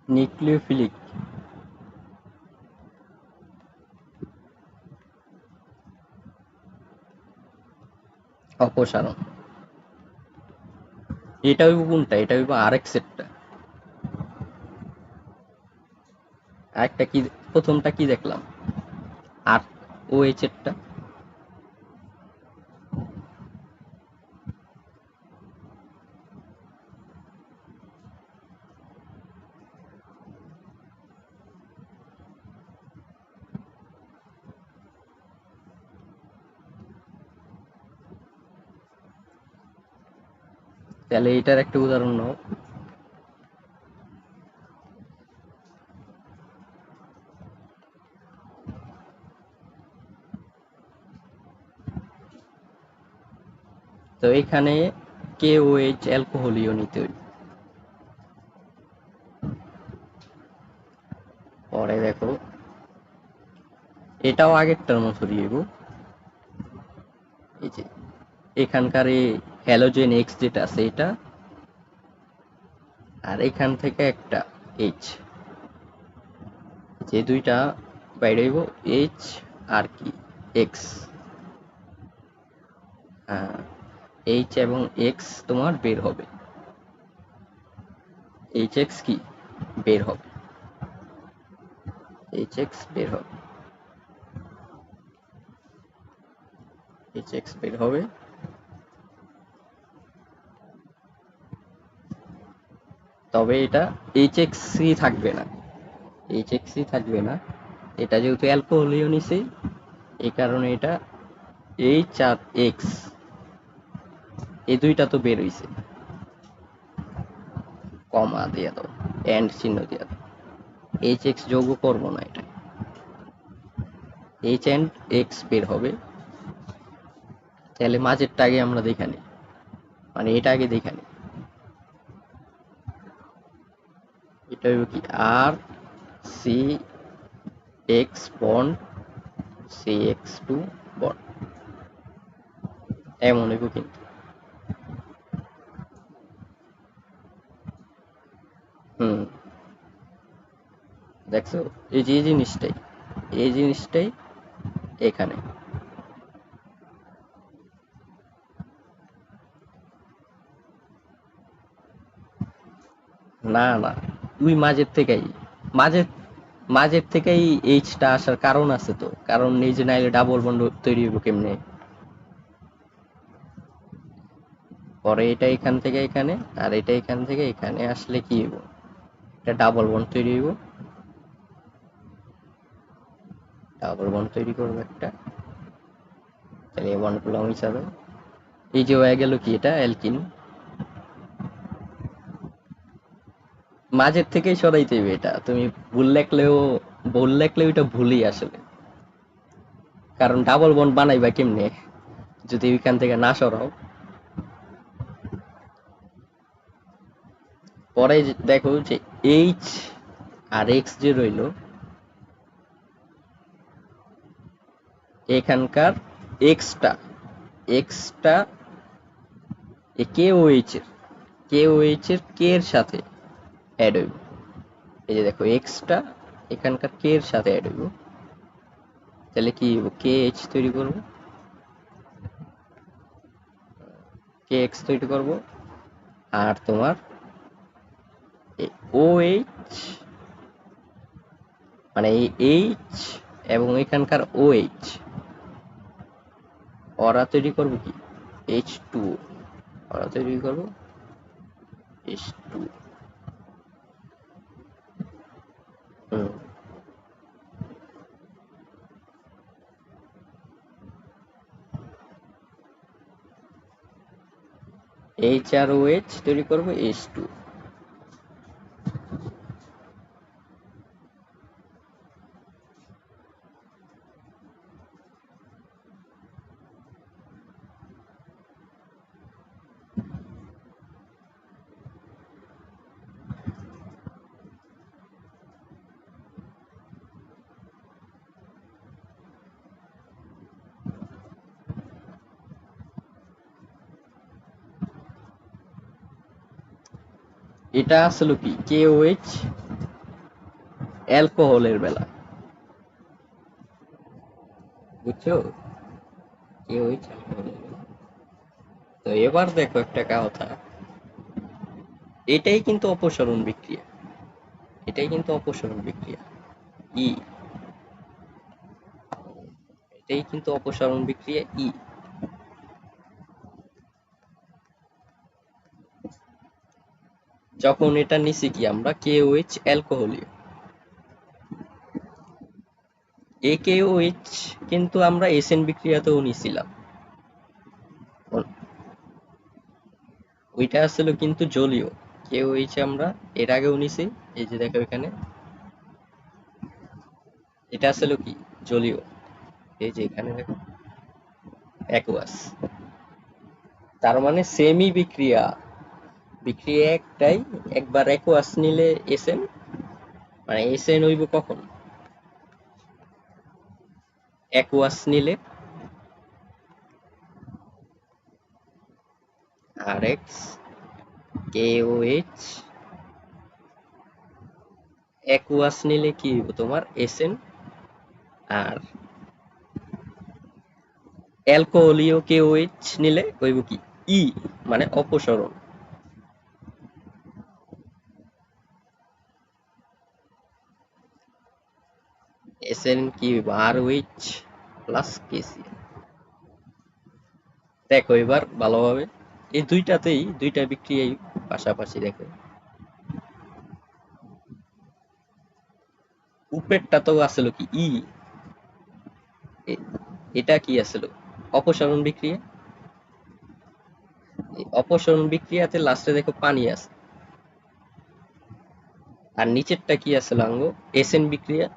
Nucleophilic অপসারণ। এটা হইব কোনটা? এটা হইব আরেক সেটটা। আরেকটা কি? প্রথমটা কি দেখলাম? আর ও এইচ এরটা। তাহলে এটার একটা উদাহরণ নাও। তো এখানে কে ও এইচ অ্যালকোহলীয় নিতে হইব। পরে দেখো এটাও আগেরটার মতোই হইব। এই যে এখানকার এই হ্যালোজেন এক্স যেটা আছে এটা, আর এখান থেকে একটা এইচ, যে দুইটা বাইরে হইব এইচ আর কি এক্স। হ্যাঁ, এইচ এবং এক্স তোমার বের হবে। এইচ এক্স কি বের হবে? এইচ এক্স বের হবে। এইচ এক্স বের হবে। তবে এটা এইচ এক্সই থাকবে না। এইচ এক্সই থাকবে না। এটা যেহেতু অ্যালকোহলীয় নিছে, এই কারণে এটা এইচ আর এক্স এই দুইটা তো বের হইছে। কমা দিয়ে দাও, এন্ড চিহ্ন দিয়ে দাও। এইচ এক্স যোগ করবো না এটা। এইচ এন্ড এক্স বের হবে। তাহলে মাঝেরটা আগে আমরা দেখে নিই, মানে এটা আগে দেখে নিই। এটা হইব কি আর C X bond C X two bond, এমন হইব কিন্তু। হুম, দেখছো? এই যে জিনিসটাই, এই জিনিসটাই এখানে। না না, তুই মাঝের থেকেই, মাঝের মাঝের থেকেই এইচটা আসার কারণ আছে তো, কারণ এই যে নাইলে ডাবল বন্ড তৈরি হইব কেমনে। পরে এটা এখান থেকে এখানে, আর এটা এখান থেকে এখানে আসলে কি হইব? এটা ডাবল বন্ড তৈরি হইব। ডাবল বন্ড তৈরি করবো একটা। তাহলে এই বন্ড গুলো মিশাবে। এই যে হয়ে গেল কি, এটা অ্যালকিন। মাঝের থেকেই সরাইতে হইবে এটা। তুমি ভুল লেখলেও এটা ভুলই আসলে। কারণ ডাবল বন্ড বানাইবা কেমনে যদি ওইখান থেকে না সরাও? পরে দেখো যে এইচ আর এক্স যে রইল, এখানকার এক্সটা এক্সটা কে ও এইচ এর কে এর সাথে অ্যাড হইব। এই যে দেখো এক্সটা এখানকার কে এর সাথে অ্যাড হইব। তাহলে কি হইব? কে এইচ তৈরি করব, কে এক্স তৈরি করব। আর তোমার ও এইচ, মানে এই এইচ এবং এখানকার ও এইচ, ওরা তৈরি করব কি এইচ টু, ওরা তৈরি করব এইচ টু। হুম, এইচ আর ও এইচ তৈরি করব এইচ টু। এটা আসলে কি কে ও এইচ অ্যালকোহলের বেলা, বুঝছো? KOH অ্যালকোহলের বেলা। তো এবার দেখো একটা কথা, এটাই কিন্তু অপসারণ বিক্রিয়া, এটাই কিন্তু অপসারণ বিক্রিয়া, ই, এটাই কিন্তু অপসারণ বিক্রিয়া ই। যখন এটা নিছি কি আমরা KOH অ্যালকোহলীয়, AKOH কিন্তু আমরা SN বিক্রিয়াতেও নিছিলাম, ওইটা আসলে কিন্তু জলীয়। KOH আমরা এর আগেও নিছি, এই যে দেখো এখানে, এটা আসলে কি জলীয়, এই যে এখানে দেখো অ্যাকুয়াস। তার মানে সেমি বিক্রিয়া, বিক্রিয়া একটাই, একবার অ্যাকুয়াস নিলে এসএন, মানে এসএন হইব কখন, অ্যাকুয়াস নিলে আরএক্স KOH, অ্যাকুয়াস নিলে কি হইব তোমার এসএন, আর অ্যালকোহলীয় KOH নিলে হইব কি ই, মানে অপসরণ। এসএন কি হইব RH প্লাস KCl। দেখো এবার ভালোভাবে, এই দুইটাতেই দুইটা বিক্রিয়াই পাশাপাশি দেখো, উপরেরটা তো আসলে কি ই, এটা কি আসলে অপসারণ বিক্রিয়া, এই অপসারণ বিক্রিয়াতে লাস্টে দেখো পানি আছে, আর নিচেরটা কি আছে লাঙ্গ, এসএন বিক্রিয়া,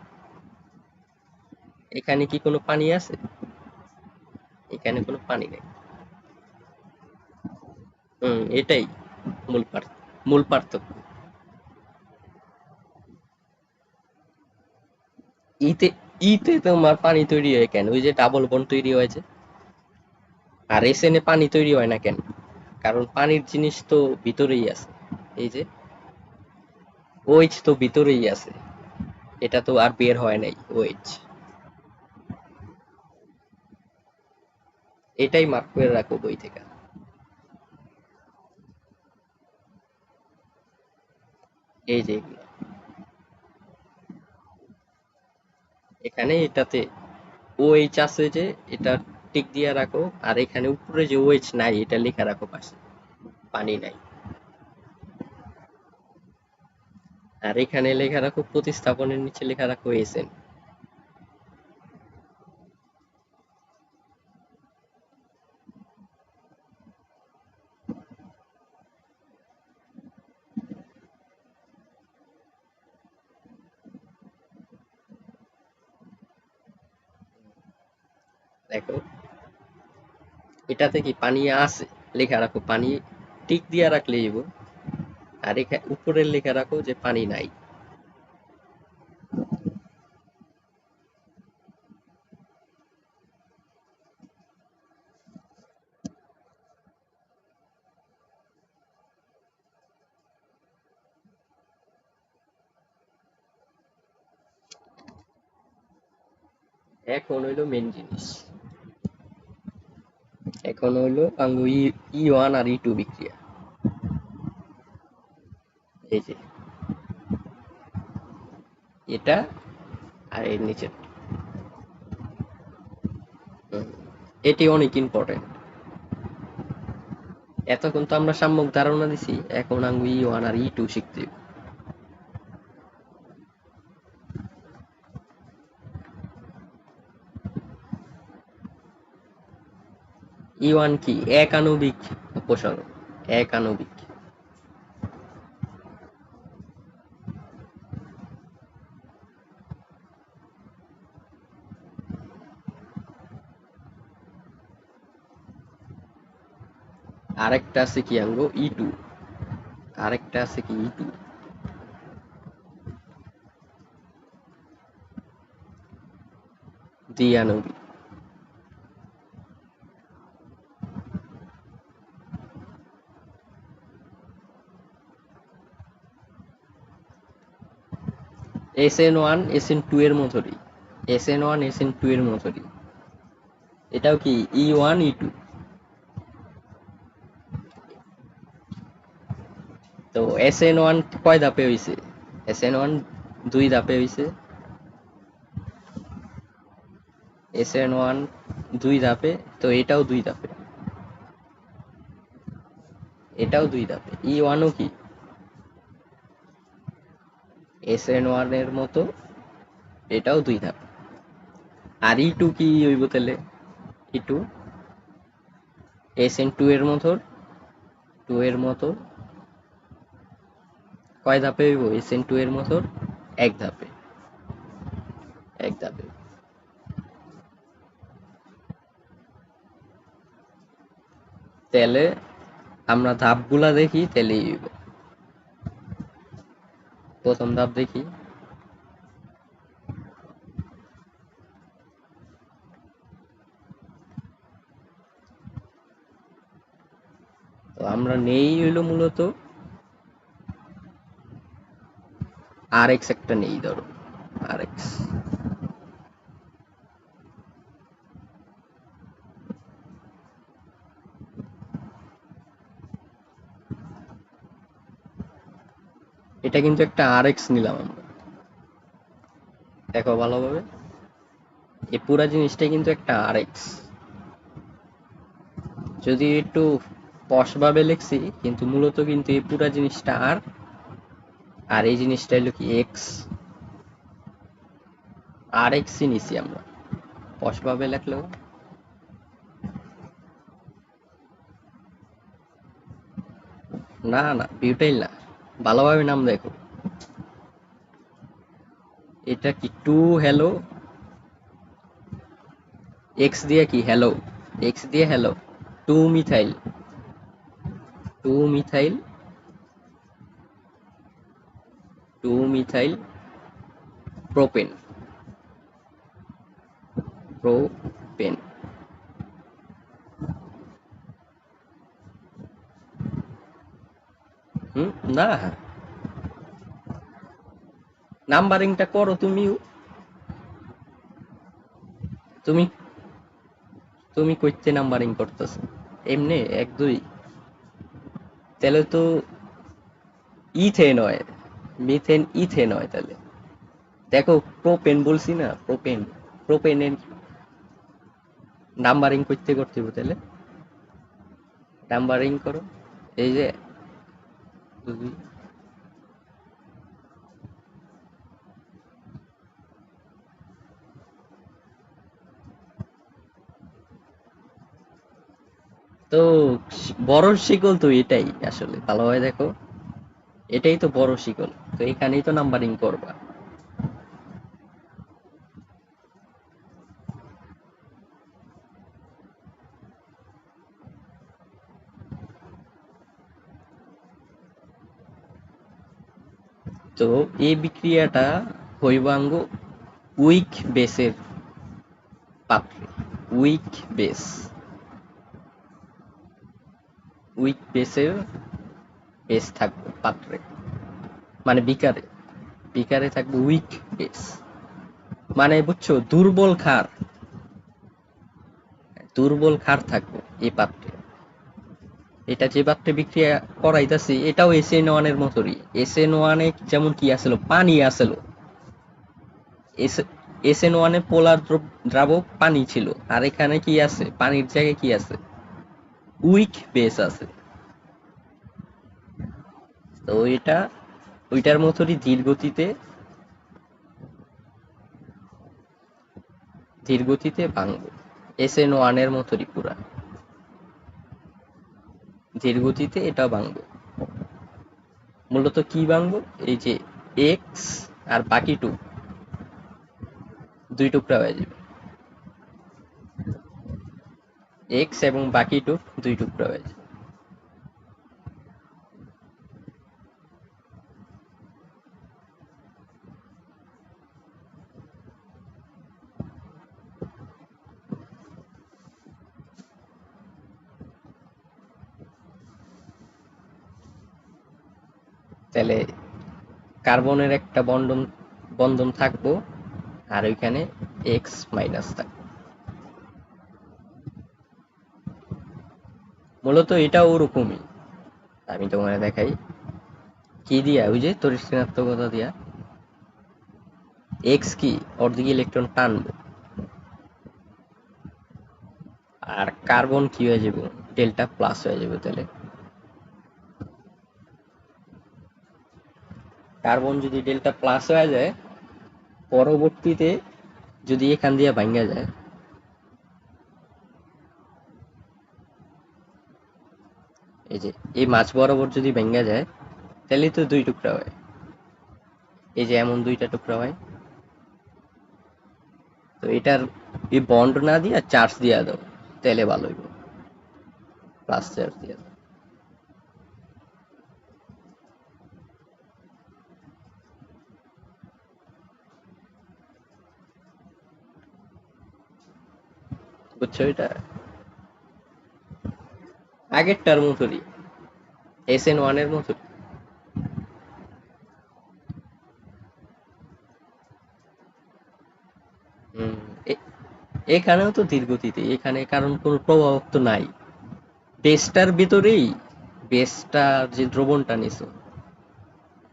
এখানে কি কোনো পানি আছে, এখানে কোনো পানি নেই। এটাই মূল মূল পার্থক্য। ইতে, ইতে তোমার পানি তৈরি হয় কেন, ওই যে ডাবল বন্ড তৈরি হয়েছে, আর এসএন এ পানি তৈরি হয় না কেন, কারণ পানির জিনিস তো ভিতরেই আছে, এই যে OH তো ভিতরেই আছে, এটা তো আর বের হয় নাই OH, এটাই মার্ক করে রাখো বই থেকে। এই যে এগুলো, এখানে এটাতে OH আছে যে, এটা টিক দিয়ে রাখো, আর এখানে উপরে যে OH নাই এটা লেখা রাখো পাশে, পানি নাই, আর এখানে লেখা রাখো প্রতিস্থাপনের নিচে লেখা রাখো এসএন। দেখো এটাতে কি পানি আছে, লেখা রাখো পানি, টিক দিয়ে রাখলে হইব, আর এখানে উপরে লেখা রাখো যে পানি নাই। এখন হইলো মেন জিনিস, এখন হইলো আঙ্গু ই1 আর ই2 বিক্রিয়া, এই যে এটা আর এর নিচে, এটি অনেক ইম্পর্টেন্ট। এতক্ষণ তো আমরা সাম্যক ধারণা দিছি, এখন আঙ্গু ই1 আর ই2 শিখতে হবে। ই1 কি একাণবিক অপসারণ, একাণবিক, আরেকটা আছে কি আঙ্গু ই2, আরেকটা আছে কি ই2, দ্বিআণবিক। SN1 SN2 এর মতোই, SN1 SN2 এর মতোই। এটাও কি E1 E2। তো SN1 কয় ধাপে হইছে? SN1 দুই ধাপে হইছে। SN1 দুই ধাপে, তো এটাও দুই ধাপে, এটাও দুই ধাপে। E1 ও কি SN1 এর মতো, এটাও দুই ধাপে। আর E2 কি হইব তাহলে? E2 SN2 এর মতো, 2 এর মতো। কয় ধাপে হইব SN2 এর মতো? এক ধাপে, এক ধাপে। তাহলে আমরা ধাপগুলা দেখি, তাহলেই হইব। প্রথম ধাপ দেখি। তো আমরা নেই হইলো মূলত RX একটা নেই, ধরো RX। এটা কিন্তু একটা RX নিলাম আমরা, দেখো ভালোভাবে। এই পুরা জিনিসটা কিন্তু একটা RX। যদি একটু পশ ভাবে লিখছি, কিন্তু মূলত কিন্তু এই পুরা জিনিসটা আর, আর এই জিনিসটা হলো কি এক্স। RX ই নিছি আমরা পশ ভাবে লেখলেও। না না, বিউটাইল না, ভালোভাবে নাম দেখো। এটা কি টু হ্যালো, এক্স দিয়ে কি হ্যালো, এক্স দিয়ে halo, two methyl, two methyl, two methyl propane, propane. হুম, না, নাম্বারিংটা করো তুমিও। তুমি তুমি কইতে নাম্বারিং করতেছো এমনি এক দুই, তাহলে তো ইথেন হয়, মিথেন ইথেন হয় তাহলে। দেখো প্রোপেন বলছি না, প্রোপেন, প্রোপেনের নাম্বারিং করতে করতে হবে তাহলে। নাম্বারিং করো, এই যে দুই। তো বড় শিকল তো এটাই আসলে, ভালোভাবে দেখো, এটাই তো বড় শিকল, তো এখানেই তো নাম্বারিং করবা। তো এই বিক্রিয়াটা হইবাঙ্গ উইক বেসের পাত্রে, উইক বেস, উইক বেসের বেস থাকবে পাত্রে, মানে বিকারে, বিকারে থাকবে উইক বেস। মানে বুঝছো, দুর্বল ক্ষার, দুর্বল ক্ষার থাকবে এই পাত্রে। এটা যে পাত্রে বিক্রিয়া করাইতাছি এটাও SN1 এর মতোই। SN1 এ যেমন কি আসলো, পানি আসলো, SN1 এ পোলার দ্রাবক পানি ছিল, আর এখানে কি আছে, পানির জায়গায় কি আছে, উইক বেস আছে। তো এটা ওইটার মতোই ধীর গতিতে, ধীর গতিতে ভাঙবো। SN1 এর মতোই পুরা ধীর গতিতে এটা ভাঙবো। মূলত কি ভাঙবো, এই যে এক্স আর বাকি টু, দুই টুকরা হয়ে যাবে। এক্স এবং বাকি টু দুই টুকরা হয়ে যাবে। তাহলে কার্বনের একটা বন্ডন বন্ধন থাকবো, আর ওইখানে এক্স মাইনাস থাকবে। মূলত এটা ওরকমই, আমি তোমার দেখাই কি দিয়া, ওই যে তড়িৎ ঋণাত্মকতা দিয়া এক্স কি ওর দিকে ইলেকট্রন টানবো, আর কার্বন কি হয়ে যাবে, ডেল্টা প্লাস হয়ে যাবে। তাহলে কার্বন যদি ডেল্টা প্লাস হয়ে যায়, পরবর্তীতে যদি এখান দিয়ে ভাঙ্গা যায়, এই যে এই মাছ বরাবর যদি ভাঙ্গা যায়, তাহলে তো দুই টুকরা হয়। এই যে এমন দুইটা টুকরা হয়। তো এটার এই বন্ড না দিয়া চার্জ দিয়া দাও, তাহলে ভালো হইব, প্লাস চার্জ দিয়া দাও। বুঝছো? এটা আগেরটার মতোই, SN1 এর মতো। হুম, এখানেও তো ধীর গতিতে, এখানে কারণ কোনো প্রভাব তো নাই বেসটার ভিতরেই। বেসটা যে দ্রবণটা নিছো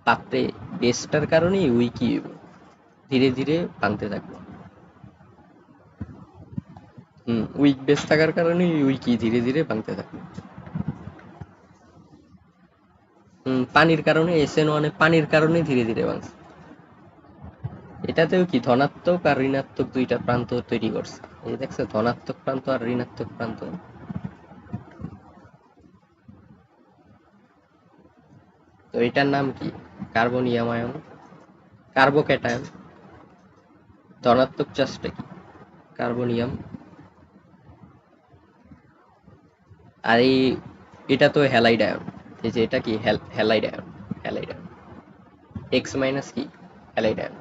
পাত্রে, বেসটার কারণেই ওই কি হইব, ধীরে ধীরে ভাঙতে থাকবো। উইক বেস থাকার কারণেই ওই কি ধীরে ধীরে ভাঙতে থাকবে। পানির কারণে, SN1 পানির কারণে ধীরে ধীরে ভাঙছে। এটাতেও কি ধনাত্মক আর ঋণাত্মক দুইটা প্রান্ত তৈরি করছে, এই যে দেখছো ধনাত্মক প্রান্ত আর ঋণাত্মক প্রান্ত। তো এটার নাম কি, কার্বনিয়াম আয়ন, কার্বোক্যাটায়ন। ধনাত্মক চার্জটা কি, কার্বনিয়াম। আর এই এটা তো হ্যালাইড আয়ন, এই যে এটা কি halide ion, halide ion. X minus কি, হ্যালাইড আয়ন।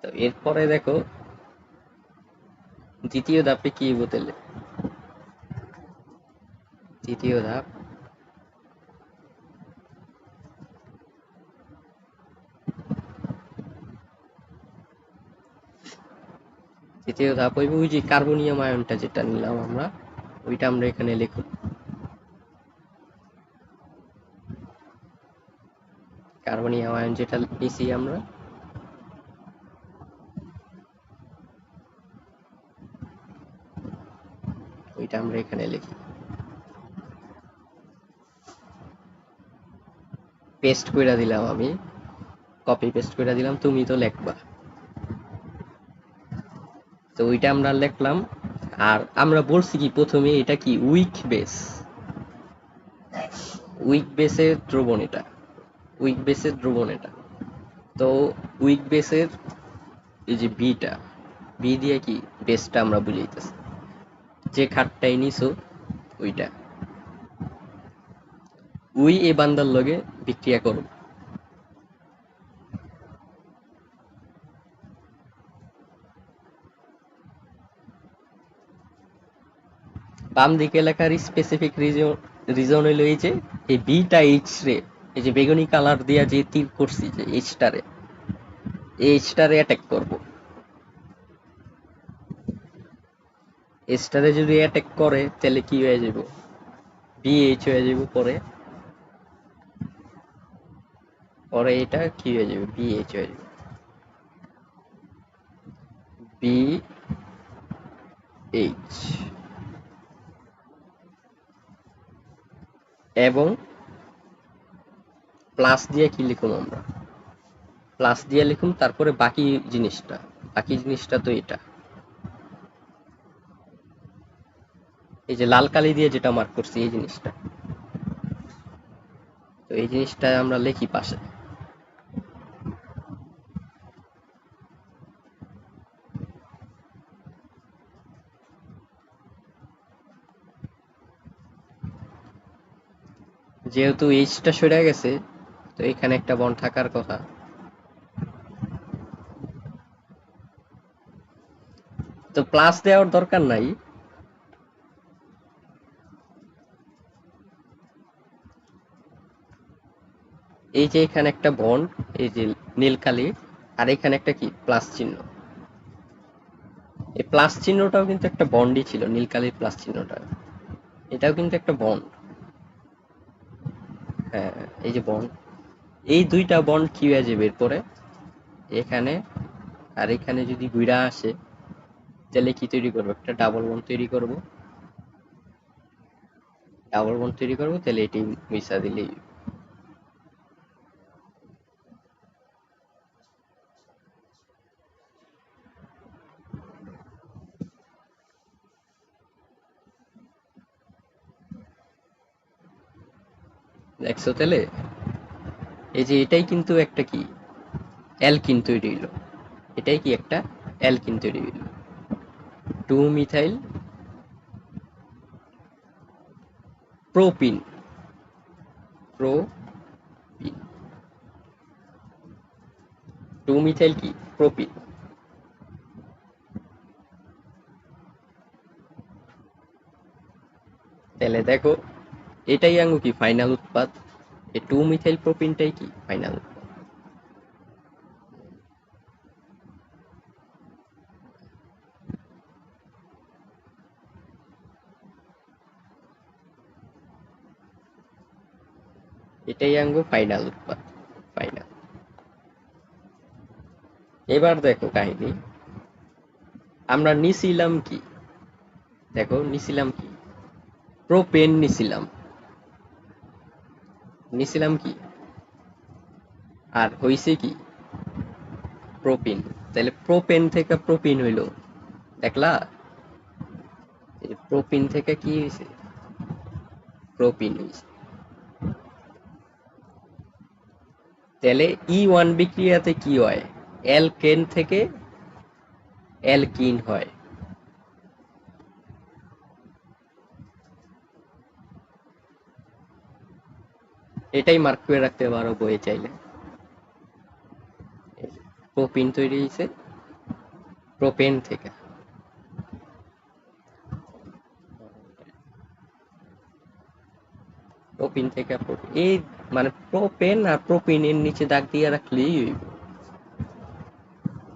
তো এরপরে দেখো দ্বিতীয় ধাপে কি বোতলে, দ্বিতীয় ধাপ, দ্বিতীয় ধাপ হইব ওই যে কার্বনিয়াম আয়নটা যেটা নিলাম আমরা, ওইটা আমরা এখানে লিখব। কার্বনিয়াম আয়ন যেটা নিছি আমরা, ওইটা আমরা এখানে লিখি। পেস্ট কইরা দিলাম আমি, কপি পেস্ট কইরা দিলাম, তুমি তো লিখবা। তো ওইটা আমরা লিখলাম। আর আমরা বলছি কি প্রথমে, এটা কি উইক বেস, উইক বেসের দ্রবণ এটা, উইক বেসের দ্রবণ এটা। তো উইক বেসের এই যে বিটা, বি দিয়ে কি বেসটা আমরা বুঝাইতেছি, যে খাটটাই নিছো ওইটা, উই এ বান্দার লগে বিক্রিয়া করো। বাম দিকে লেখার স্পেসিফিক রিজন হইলো এই যে এই বিটা এইচ রে, এই যে বেগুনি কালার দিয়া যে তীর করছি যে এইচটারে, এইচটারে অ্যাটাক করব। এইচটারে যদি অ্যাটাক করে তাহলে কি হয়ে যাব, বিএইচ হয়ে যাব। পরে পরে এটা কি হয়ে যাবে, বিএইচ হয়ে যাবে, বিএইচ। এবং প্লাস দিয়ে কি লিখুম আমরা, প্লাস দিয়ে লিখুম, তারপরে বাকি জিনিসটা, বাকি জিনিসটা তো এটা, এই যে লাল কালি দিয়ে যেটা মার্ক করছি এই জিনিসটা। তো এই জিনিসটা আমরা লিখি পাশে। যেহেতু এইচটা সরে গেছে, তো এখানে একটা বন্ড থাকার কথা। তো প্লাস দেওয়ার দরকার নাই, এই যে এখানে একটা বন্ড, এই যে নীল কালি, আর এখানে একটা কি প্লাস চিহ্ন। এই প্লাস চিহ্নটাও কিন্তু একটা বন্ডই ছিল, নীল কালির প্লাস চিহ্নটা, এটাও কিন্তু একটা বন্ড। হ্যাঁ, এই যে বন্ড, এই দুইটা বন্ড কি হয়ে যাবে এরপরে এখানে, আর এখানে যদি ঘুরা আসে তাহলে কি তৈরি করবো, একটা ডাবল বন্ড তৈরি করব। ডাবল বন্ড তৈরি করবো, তাহলে এটি মিশা দিলেই। দেখছো তাহলে, এই যে এটাই কিন্তু একটা কি অ্যালকিন তৈরি হইলো, এটাই কি একটা অ্যালকিন তৈরি হইলো, two methyl propene, propene, two methyl কি প্রোপিন। তাহলে দেখো, এটাই আঙ্গু কি ফাইনাল উৎপাদ, এই টু মিথাইল প্রোপিনটাই কি ফাইনাল উৎপাদ। এটাই আঙ্গু ফাইনাল উৎপাদ, ফাইনাল। এবার দেখো কাহিনী, আমরা নিছিলাম কি, দেখো নিছিলাম কি, প্রোপেন নিছিলাম, নিছিলাম কি, আর হইছে কি প্রোপিন। তাহলে প্রোপেন থেকে প্রোপিন হইলো, দেখলা, এই প্রোপিন থেকে কি হয়েছে, প্রোপিন হয়েছে। তাহলে ই ওয়ান বিক্রিয়াতে কি হয়, অ্যালকেন থেকে অ্যালকিন হয়। এটাই মার্ক করে রাখতে পারো বইয়ে চাইলে। প্রোপিন তৈরি হয়েছে প্রোপেন থেকে। প্রোপিন থেকে প্রোপিন, এই মানে প্রোপেন আর প্রোপিনের নিচে দাগ দিয়ে রাখলেই হইব।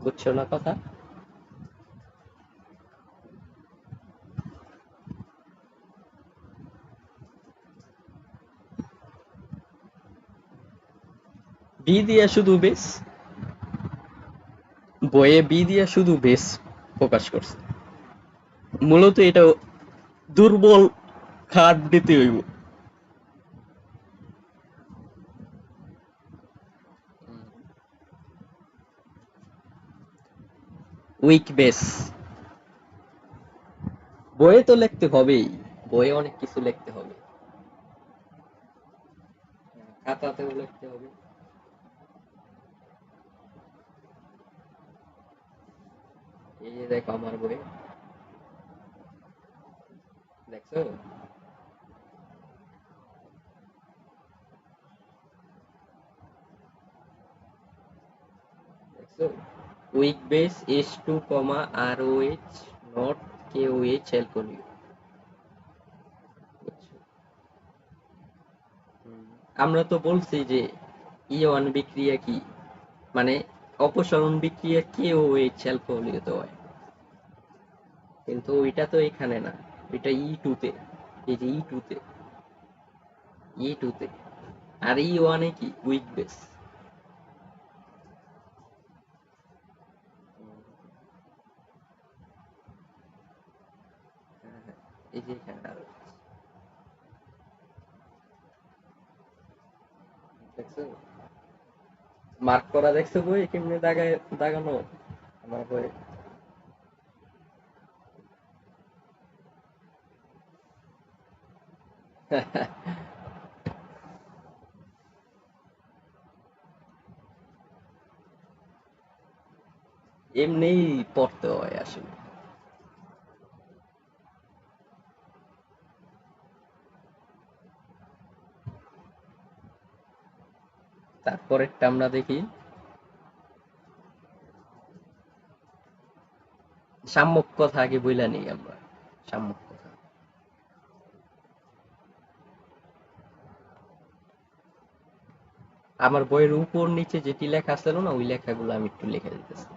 বুঝছো না কথা? বি দিয়া শুধু বেস, বইয়ে বি দিয়া শুধু বেস প্রকাশ করছে, মূলত এটা দুর্বল খাট দিতে হইব। উইক বেস, বইয়ে তো লিখতে হবেই, বইয়ে অনেক কিছু লিখতে হবে, খাতাতেও লিখতে হবে। এই যে দেখো আমার বই, দেখছো, দেখছো, weak base as two comma R O H not K O H alcoholic. আমরা তো বলছি যে ই1 বিক্রিয়া কি, মানে অপসারণ বিক্রিয়া কে ও এইচ অ্যালকোহলিক হয়, কিন্তু ওইটা তো এখানে না, ওইটা ই টু তে, এই যে ই টু তে, ই টু তে, আর ই ওয়ানে কি উইক বেস। এই যে এখানে আরো, দেখছো মার্ক করা, দেখছো বই কেমনে দাগায় দাগানো আমার বই। এমনিই পড়তে হয় আসলে। তারপরেরটা আমরা দেখি, সাম্যক কথা আগে বইলা নেই আমরা, সাম্যক কথা। আমার বইয়ের উপর নিচে যেটি লেখা ছিল না ওই লেখাগুলো আমি একটু লিখে দিতেছি।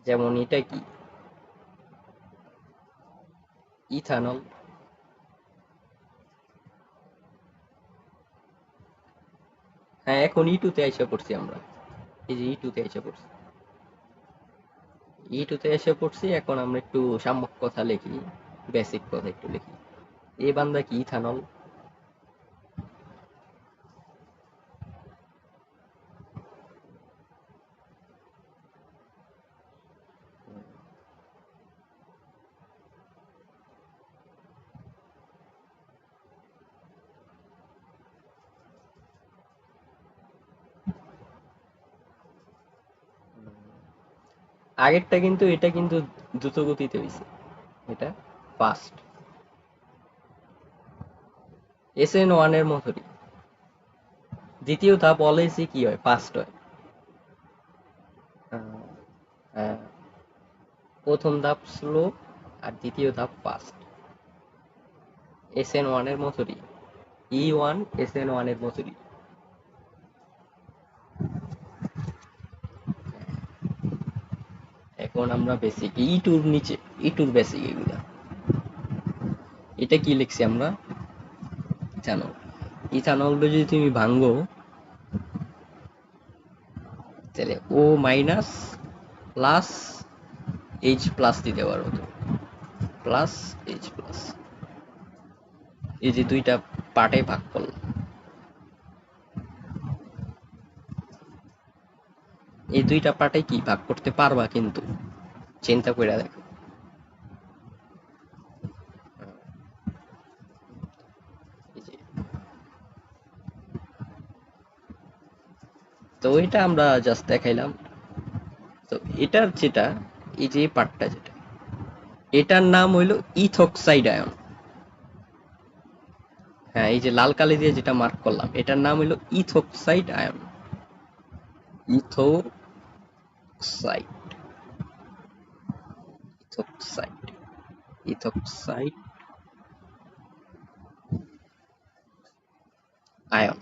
যেমন এটা কি, ইথানল। হ্যাঁ, এখন ই2 তে আইসা পড়ছি আমরা। এই যে ই2 তে আইসা পড়ছি, ই2 তে এসে পড়ছি। এখন আমরা একটু সাম্যক কথা লিখি, বেসিক কথা একটু লিখি। এই বান্দা কি, ইথানল। আগেরটা কিন্তু, এটা কিন্তু দ্রুত গতিতে হইছে, এটা ফাস্ট। SN1 এর মতোই দ্বিতীয় ধাপ অলওয়েজই কি হয়, ফাস্ট হয়। আহ, আহ, প্রথম ধাপ স্লো আর দ্বিতীয় ধাপ ফাস্ট। SN1 এর মতোই, E1 SN1 এর মতোই। এখন আমরা বেসিক ই2 এর নিচে, ই2 এর বেসিক এগুলা। এটা কি লিখছি আমরা, ইথানল। ইথানলটা যদি তুমি ভাঙ্গো তাহলে ও মাইনাস প্লাস এইচ প্লাস দিতে পারো তো, প্লাস এইচ প্লাস। এই যে দুইটা পার্টে ভাগ করলাম, এই দুইটা পার্টে কি ভাগ করতে পারবা কিন্তু, চিন্তা করে দেখো। এই যে, তো এটা আমরা জাস্ট দেখাইলাম। তো এটার যেটা, এই যে পার্টটা যেটা, এটার নাম হইলো ইথক্সাইড আয়ন। হ্যাঁ, এই যে লাল কালি দিয়ে যেটা মার্ক করলাম, এটার নাম হইলো ethoxide ion. Ethoxide, ethoxide, ethoxide ion.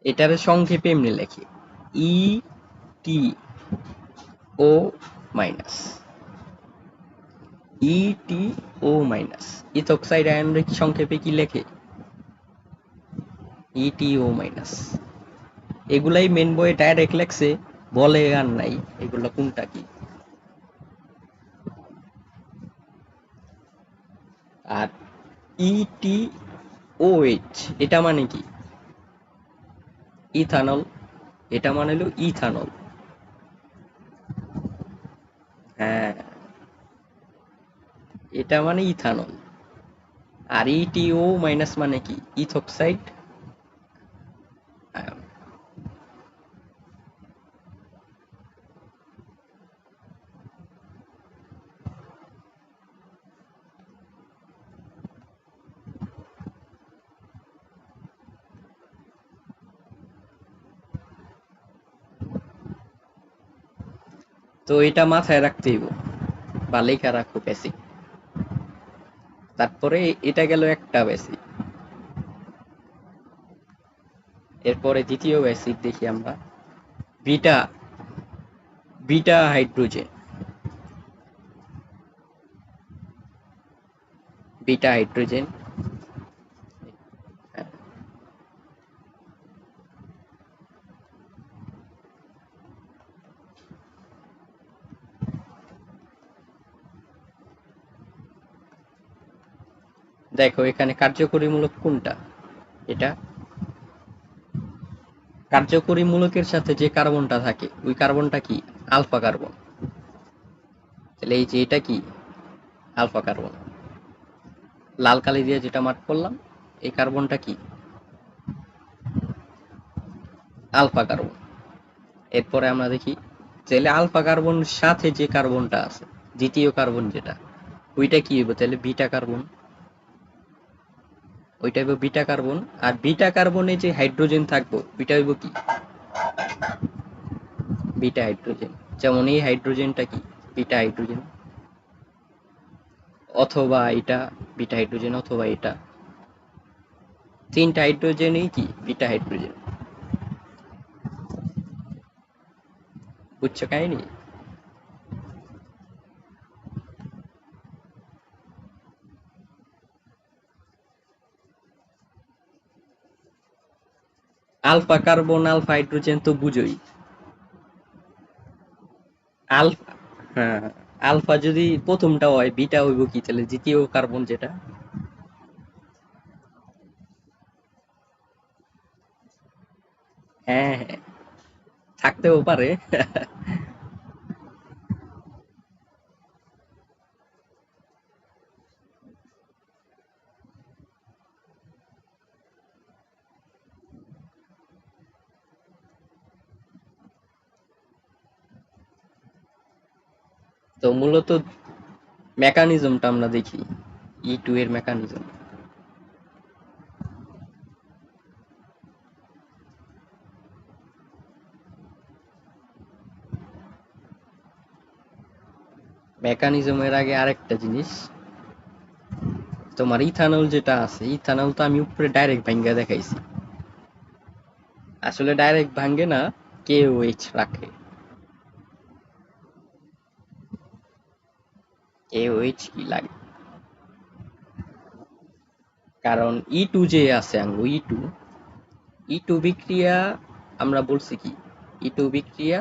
এটার সংক্ষেপে এমনি লেখি, E T O minus, E T O minus. Ethoxide আয়নের সংক্ষেপে কি লেখে, ই টি ও মাইনাস। এগুলাই মেন বইয়ে ডাইরেক্ট লেখছে, বলে আর নাই এগুলো কোনটা কি। আর ই টি ও এইচ এটা মানে কি, ইথানল। এটা মানে হলো ইথানল। হ্যাঁ, এটা মানে ইথানল। আর ইটিও মাইনাস মানে কি, ইথক্সাইড আয়ন। তো এটা মাথায় রাখতে হইব, বা লেখা রাখো বেসিক। তারপরে এটা গেল একটা বেসিক। এরপরে দ্বিতীয় বেসিক দেখি আমরা, beta, beta hydrogen, beta hydrogen. দেখো এখানে কার্যকরী মূলক কোনটা, এটা। কার্যকরী মূলকের সাথে যে কার্বনটা থাকে ওই কার্বনটা কি, আলফা কার্বন। তাহলে এই যে এটা কি, আলফা কার্বন। লাল কালি দিয়ে যেটা মার্ক করলাম, এই কার্বনটা কি, আলফা কার্বন। এরপরে আমরা দেখি, তাহলে আলফা কার্বন সাথে যে কার্বনটা আছে, দ্বিতীয় কার্বন যেটা, ওইটা কি হইব, তাহলে বিটা কার্বন। ওইটা হইব বিটা কার্বন। আর বিটা কার্বনে যে হাইড্রোজেন থাকবো ওইটা হইব কি, বিটা হাইড্রোজেন। যেমন এই হাইড্রোজেনটা কি, বিটা হাইড্রোজেন। অথবা এটা বিটা হাইড্রোজেন, অথবা এটা। তিনটা হাইড্রোজেনই কি বিটা হাইড্রোজেন। বুঝছো কাহিনী? আলফা কার্বন আলফা হাইড্রোজেন তো বুঝোই। আলফা, হ্যাঁ, আলফা যদি প্রথমটা হয় বিটা হইব কি তাহলে দ্বিতীয় কার্বন যেটা। হ্যাঁ হ্যাঁ, থাকতেও পারে। তো মূলত মেকানিজমটা আমরা দেখি, ই টু এর মেকানিজম। মেকানিজমের আগে আরেকটা জিনিস, তোমার ইথানল যেটা আছে, ইথানল তো আমি উপরে ডাইরেক্ট ভাঙ্গা দেখাইছি। আসলে ডাইরেক্ট ভাঙ্গে না, কে এইচ রাখে। কে এইচ কি লাগে, কারণ ই টু যে আছে আঙ্গু, ই টু, ই টু বিক্রিয়া আমরা বলছি কি, ই টু বিক্রিয়া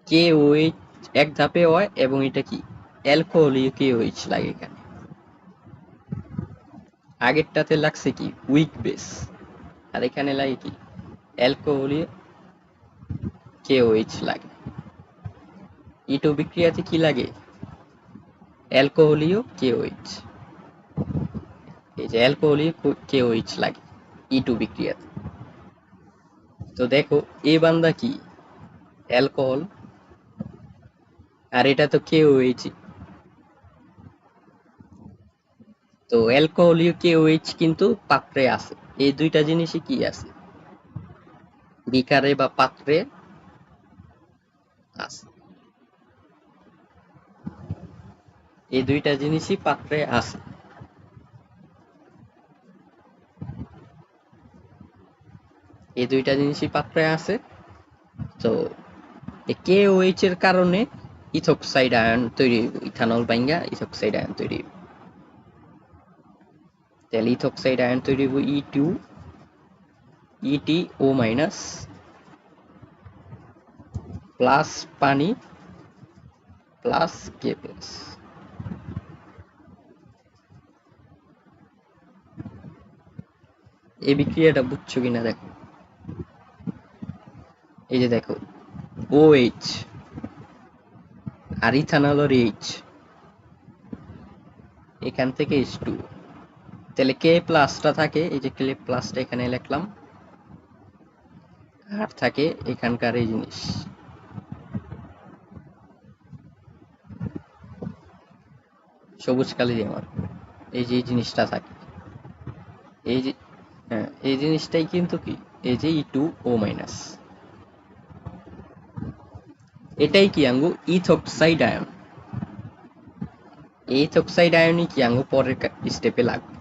কে এইচ এক ধাপে হয়, এবং এটা কি অ্যালকোহলীয় কে এইচ লাগে এখানে। আগেরটাতে লাগছে কি উইক বেস, আর এখানে লাগে কি অ্যালকোহলীয় কে এইচ লাগে। ই টু বিক্রিয়াতে কি লাগে, অ্যালকোহলীয় কে এইচ। এই যে অ্যালকোহলীয় কে এইচ লাগে ই টু বিক্রিয়াতে। তো দেখো এ বান্দা কি অ্যালকোহল, আর এটা তো কে এইচ। তো অ্যালকোহলীয় কে এইচ কিন্তু পাত্রে আছে। এই দুইটা জিনিসই কি আছে, বিকারে বা পাত্রে আছে। এই দুইটা জিনিসই পাত্রে আছে। এই দুইটা জিনিসই পাত্রে আছে। তো এই কে এইচ এর কারণে ইথোক্সাইড আয়ন তৈরি হইব, ইথানল বাইঙ্গা ইথোক্সাইড আয়ন তৈরি হইব। তাহলে ইথোক্সাইড আয়ন তৈরি হইব ই টু, ইটি ও মাইনাস, প্লাস পানি, প্লাস কে প্লাস। এই বিক্রিয়াটা বুঝছো কিনা দেখো। এই যে দেখো ও এইচ আর ইথানলের এইচ, এখান থেকে এইচ টু, তাহলে কে প্লাসটা থাকে, এই যে কে প্লাসটা এখানে লিখলাম, আর থাকে এখানকার এই জিনিস, সবুজ কালি আমার, এই যে এই জিনিসটা থাকে, এই যে, হ্যাঁ এই জিনিসটাই কিন্তু কি, এই যে ই টু ও মাইনাস, এটাই কি আঙ্গু ইথোক্সাইড আয়ন। এই ইথোক্সাইড আয়নই কি আঙ্গু পরের স্টেপে লাগবে,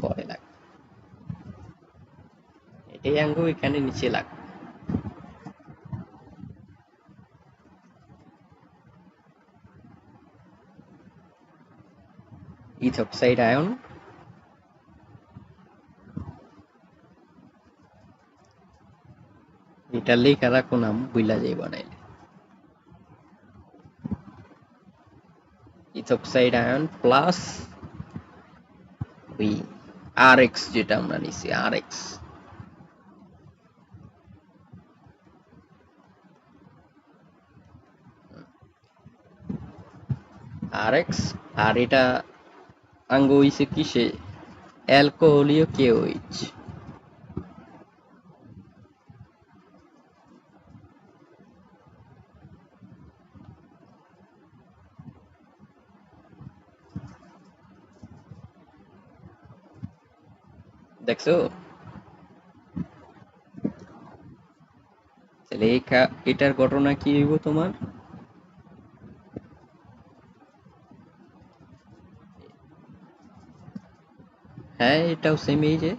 পরে লাগবে, এটাই আঙ্গু এখানে নিচে লাগবে। ইথোক্সাইড আয়ন, এটা লেখা রাখো নাম বুইলা যাই বানাইলে, ইথোক্সাইড আয়ন প্লাস ওই আর এক্স যেটা আমরা নিছি, আর এক্স, আর এক্স, আর এটা আঙ্গ হইছে কিসে, অ্যালকোহলীয় কে এইচ। দেখছো, তাহলে এটার ঘটনা কি হইব তোমার, হ্যাঁ, এটাও সেম। এই যে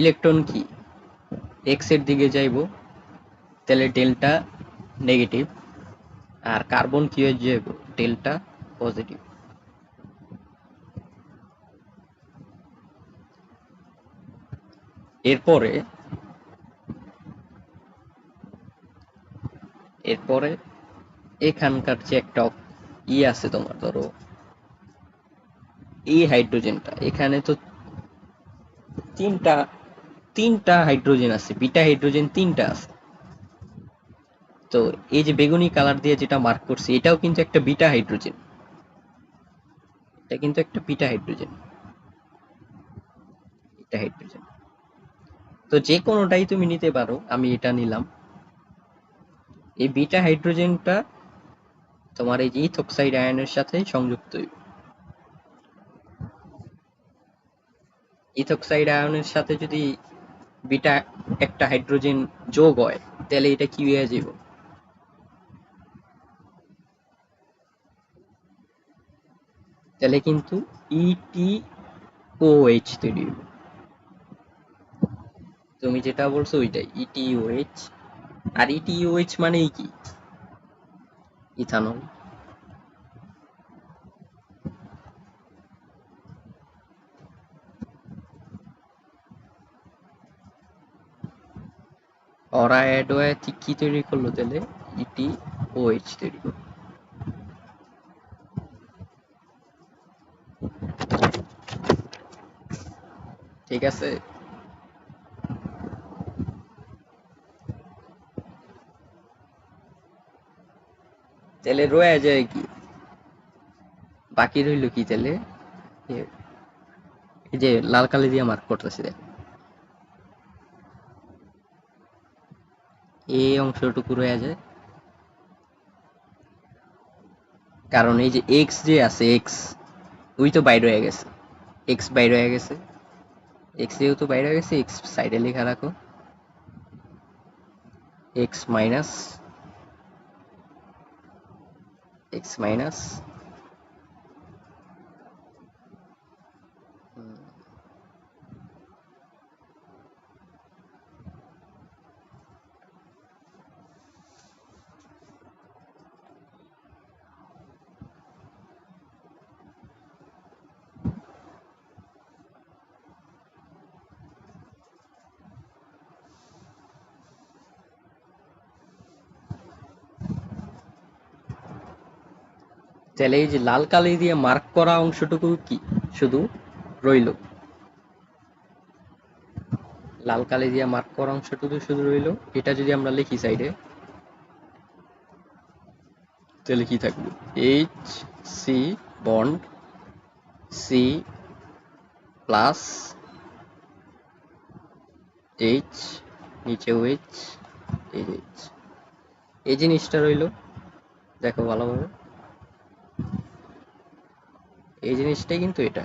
ইলেকট্রন কি এক্স এর দিকে যাইবো, তাহলে ডেল্টা নেগেটিভ। আর কার্বন কি হয়ে যাইবো, ডেল্টা পজিটিভ। এরপরে এরপরে এখানকার যে একটা আছে তোমার, ধরো এই হাইড্রোজেনটা, এখানে তো তিনটা তিনটা হাইড্রোজেন আছে, বিটা হাইড্রোজেন তিনটা আছে। তো এই যে বেগুনি কালার দিয়ে যেটা মার্ক করছি, এটাও কিন্তু একটা বিটা হাইড্রোজেন। এটা কিন্তু একটা বিটা হাইড্রোজেন, এটা হাইড্রোজেন। তো যে কোনোটাই তুমি নিতে পারো, আমি এটা নিলাম। এই বিটা হাইড্রোজেনটা তোমার এই যে ইথোক্সাইড আয়নের সাথে সংযুক্ত হইবে। ইথোক্সাইড আয়নের সাথে যদি বিটা একটা হাইড্রোজেন যোগ হয়, তাহলে এটা কি হয়ে যাবে, তাহলে কিন্তু ইটিওএইচ তৈরি হবে। তুমি যেটা বলছো ওইটাই ইটিওএইচ। আর ইটিওএইচ মানে কি, ইথানল। ওরা অ্যাড হয়ে ঠিক কি তৈরি করলো, তাহলে ইটিওএইচ তৈরি করলো। ঠিক আছে। তাহলে রয়ে যায় কি, বাকি রইল কি তাহলে, এই যে লাল কালি দিয়ে মার্ক করতেছে দেখ, এই অংশটুকু রয়ে যায়। কারণ এই যে এক্স যে আছে, এক্স ওই তো বাইরে হয়ে গেছে, এক্স বাইরে হয়ে গেছে। এক্স যেহেতু বাইরে হয়ে গেছে, এক্স সাইডে লেখা রাখো, এক্স মাইনাস, এক্স মাইনাস। তাহলে এই যে লাল কালি দিয়ে মার্ক করা অংশটুকু কি শুধু রইল, লাল কালি দিয়ে মার্ক করা অংশটুকু শুধু রইল। এটা যদি আমরা লিখি সাইডে, তাহলে কি থাকবে, H C bond C plus H, নিচে এইচ, এই এইচ, এই জিনিসটা রইল। দেখো ভালোভাবে, এই জিনিসটাই কিন্তু এটা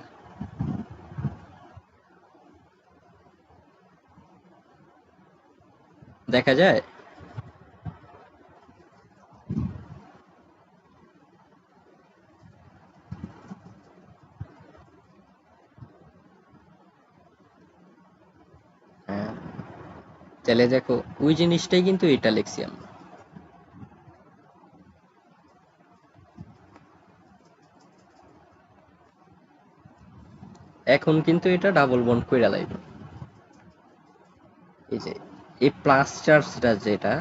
দেখা যায়। হ্যাঁ, তাহলে দেখো ওই জিনিসটাই কিন্তু এটা লিখছি আমরা। এখন কিন্তু এটা ডাবল বন্ড কইরা লাইব। এই যে এই প্লাস চার্জটা যেটা,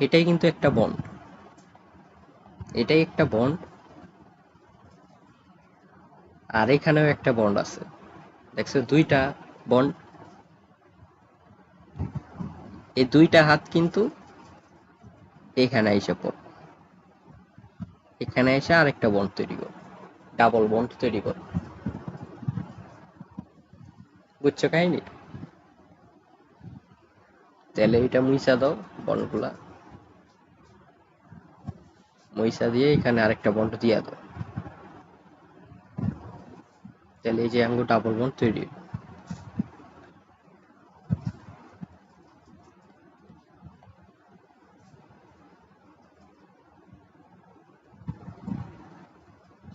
এটাই কিন্তু একটা বন্ড, এটাই একটা বন্ড। আর এখানেও একটা বন্ড আছে, দেখছো দুইটা বন্ড। এই দুইটা হাত কিন্তু এখানে এসে পড়, এখানে এসে আরেকটা বন্ড তৈরি কর, ডাবল বন্ড তৈরি কর। বুঝছো কাহিনী? তাহলে এটা মুইসা দাও, বন্ডগুলা মুইসা দিয়ে এখানে আরেকটা বন্ড দিয়া দাও, তাহলে এই যে আঙ্গু ডাবল বন্ড তৈরি।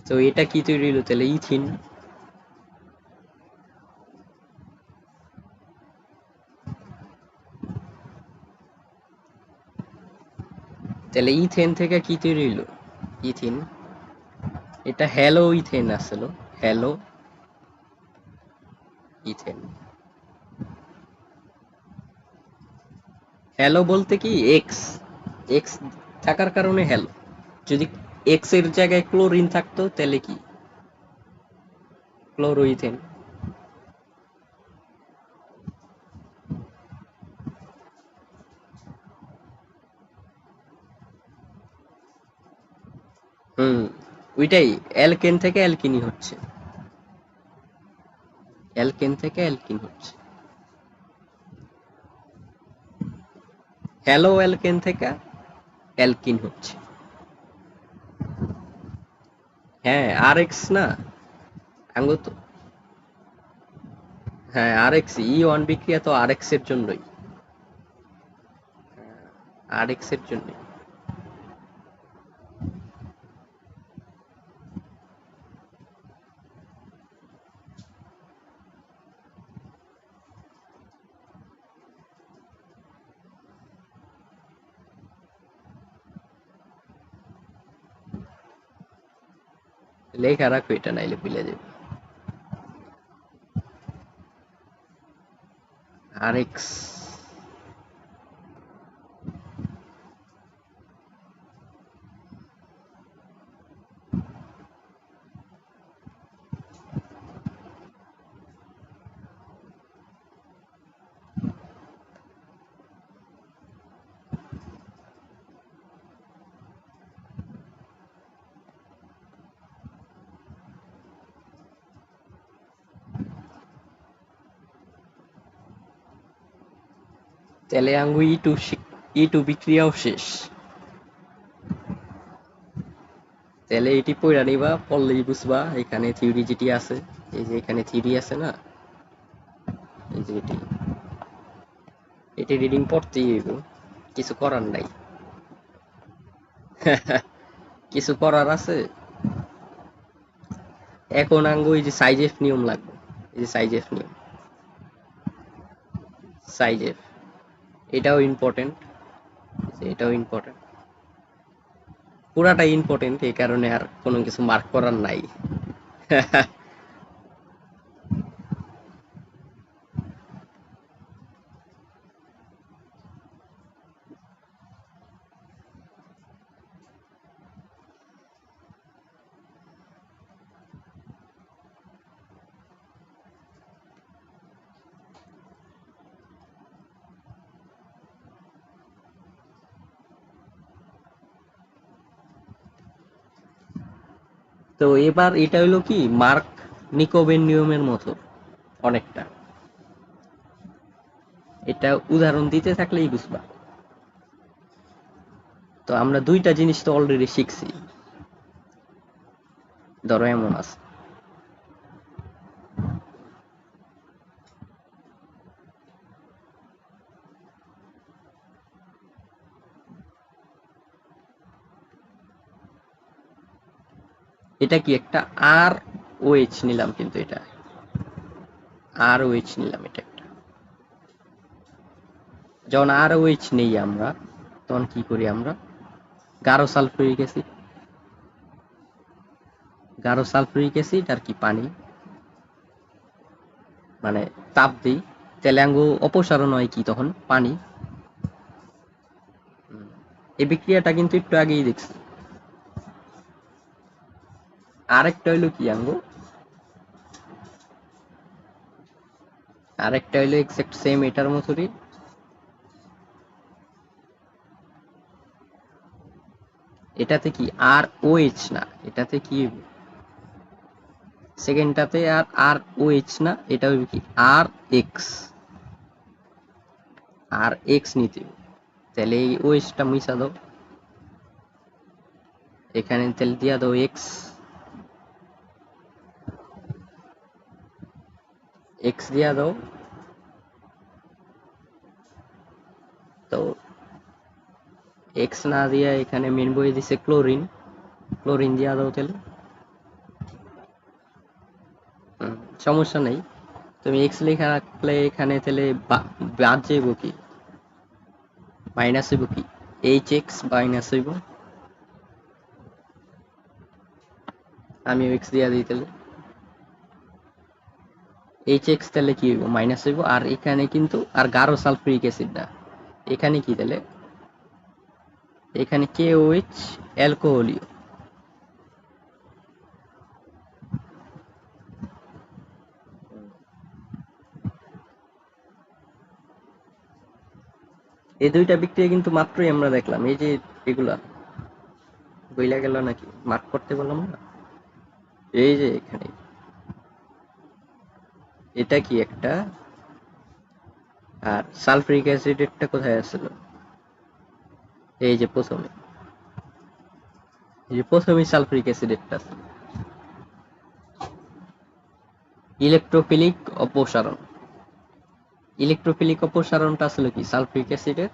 তো এটা কি তৈরি হলো, তাহলে ইথিন। তাহলে ইথেন থেকে কি তৈরি হইলো? ইথিন। এটা হ্যালো ইথেন আসলো, হ্যালো ইথেন। হ্যালো বলতে কি এক্স, এক্স থাকার কারণে হ্যালো। যদি এক্স এর জায়গায় ক্লোরিন থাকতো তাহলে কি ক্লোরো ইথেন। হুম, ওইটাই। অ্যালকেন থেকে অ্যালকিনি হচ্ছে, অ্যালকেন থেকে অ্যালকিন হচ্ছে। হ্যালো অ্যালকেন থেকে অ্যালকিন হচ্ছে। হ্যাঁ, আর এক্স না আঙ্গো তো। হ্যাঁ, আর এক্স ই ওয়ান বিক্রিয়া তো আর এক্স এর জন্যই, আর এক্স এর জন্যই। লেখা রাখো এটা, নাইলে ভুলে যাবে। আর এক্স। তাহলে আঙ্গু ই টু, ই টু বিক্রিয়াও শেষ। তাহলে এটি পড়া নিবা, পড়লেই বুঝবা এখানে থিওরি যেটি আছে। এই যে এখানে থিওরি আছে না, এই যে এটি, এটি রিডিং পড়তেই হইব, কিছু করার নাই। কিছু করার আছে। এখন আঙ্গু এই যে সাইজ এফ নিয়ম লাগবে, এই যে সাইজ এফ নিয়ম, সাইজ এফ, এটাও ইম্পর্টেন্ট, এটাও ইম্পর্টেন্ট, পুরাটাই ইম্পর্টেন্ট, এই কারণে আর কোনো কিছু মার্ক করার নাই। তো এবার এটা হইলো কি মার্ক নিকোবের নিয়মের মতো অনেকটা। এটা উদাহরণ দিতে থাকলেই বুঝবা। তো আমরা দুইটা জিনিস তো অলরেডি শিখছি। ধরো এমন আছে, এটা কি একটা আর ও এইচ নিলাম, কিন্তু এটা আর ও এইচ নিলাম, এটা একটা। যখন আর ও এইচ নেই আমরা, তখন কি করি আমরা, গাঢ় সালফিউরিক অ্যাসিড, গাঢ় সালফিউরিক অ্যাসিড আর কি পানি, মানে তাপ দিই, তেলাঙ্গ অপসারণ হয় কি তখন পানি। এই বিক্রিয়াটা কিন্তু একটু আগেই দেখছি। আরেকটা হইলো কি আঙ্গো, আরেকটা হইলো এক্সাক্ট সেম এটার মতোই। এটাতে কি আর ও এইচ না, এটাতে কি সেকেন্ডটাতে আর আর ও এইচ না, এটা হইবে কি আর এক্স, আর এক্স নিতে হবে। তাহলে এই ও এইচটা মিশা দাও, এখানে তাহলে দিয়া দাও এক্স, এক্স দিয়া দাও। তো এক্স না দিয়া এখানে মেন বই দিছে ক্লোরিন, ক্লোরিন দিয়া দাও তাহলে। সমস্যা নেই, তুমি এক্স লেখা রাখলে এখানে তাহলে বাদ যাইব কি, মাইনাস হইব কি এইচ এক্স মাইনাস হইব, আমি এক্স দিয়া দিই তাহলে এইচ এক্স তাহলে কি হইব মাইনাস হইব, আর এখানে কিন্তু আর গাঢ় সালফিউরিক অ্যাসিড না, এখানে কি তাহলে এখানে কে ও এইচ অ্যালকোহলীয়। এই দুইটা বিক্রিয়া কিন্তু মাত্রই আমরা দেখলাম, এই যে এগুলা বইলা গেল নাকি মার্ক করতে বললাম না, এই যে এখানে এটা কি একটা, আর সালফিউরিক অ্যাসিড একটা কোথায় আসছিল, এই যে প্রথমে, এই যে প্রথমেই সালফিউরিক অ্যাসিড একটা আছে। ইলেকট্রোফিলিক অপসারণ, ইলেকট্রোফিলিক অপসারণটা আসলে কি সালফিউরিক অ্যাসিডের,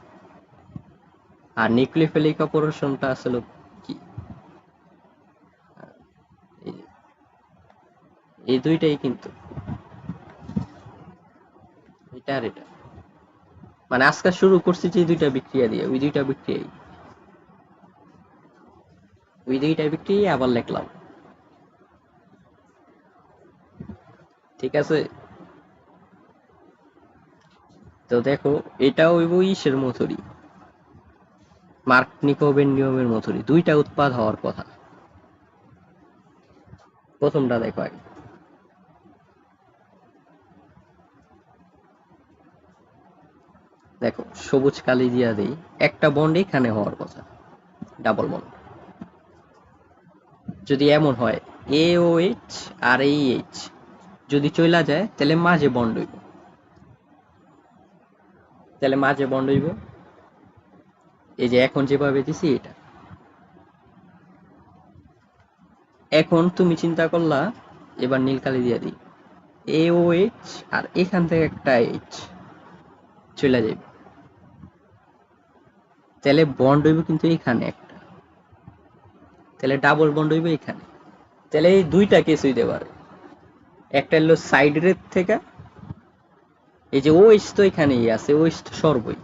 আর নিউক্লিওফিলিক অপসারণটা আসলে কি, এই এই দুইটাই কিন্তু এটা আর এটা, মানে আজকে শুরু করছি যে দুইটা বিক্রিয়া দিয়ে, ওই দুইটা বিক্রিয়াই, ওই দুইটা বিক্রিয়াই আবার লিখলাম, ঠিক আছে। তো দেখো এটা হইব ইসের মতোরই, মার্কনিকোভের নিয়মের মতোরই, দুইটা উৎপাদ হওয়ার কথা। প্রথমটা দেখো আগে, দেখো সবুজ কালি দিয়া দেই, একটা বন্ড এখানে হওয়ার কথা, ডাবল বন্ড। যদি এমন হয় এ ও এইচ আর এই এইচ যদি চইলা যায় তাহলে মাঝে বন্ড হইব, তাহলে মাঝে বন্ড হইব এই যে এখন যেভাবে দিছি এটা। এখন তুমি চিন্তা করলা, এবার নীল কালি দিয়া দিই, এ ও এইচ আর এখান থেকে একটা এইচ চলে যাবে, তাহলে বন্ড হইব কিন্তু এখানে একটা, তাহলে ডাবল বন্ড হইব এখানে। তাহলে এই দুইটা কেস হইতে পারে, একটা হলো সাইডের থেকে, এই যে ওএইচ তো এখানেই আছে, ওএইচ তো সর্বই,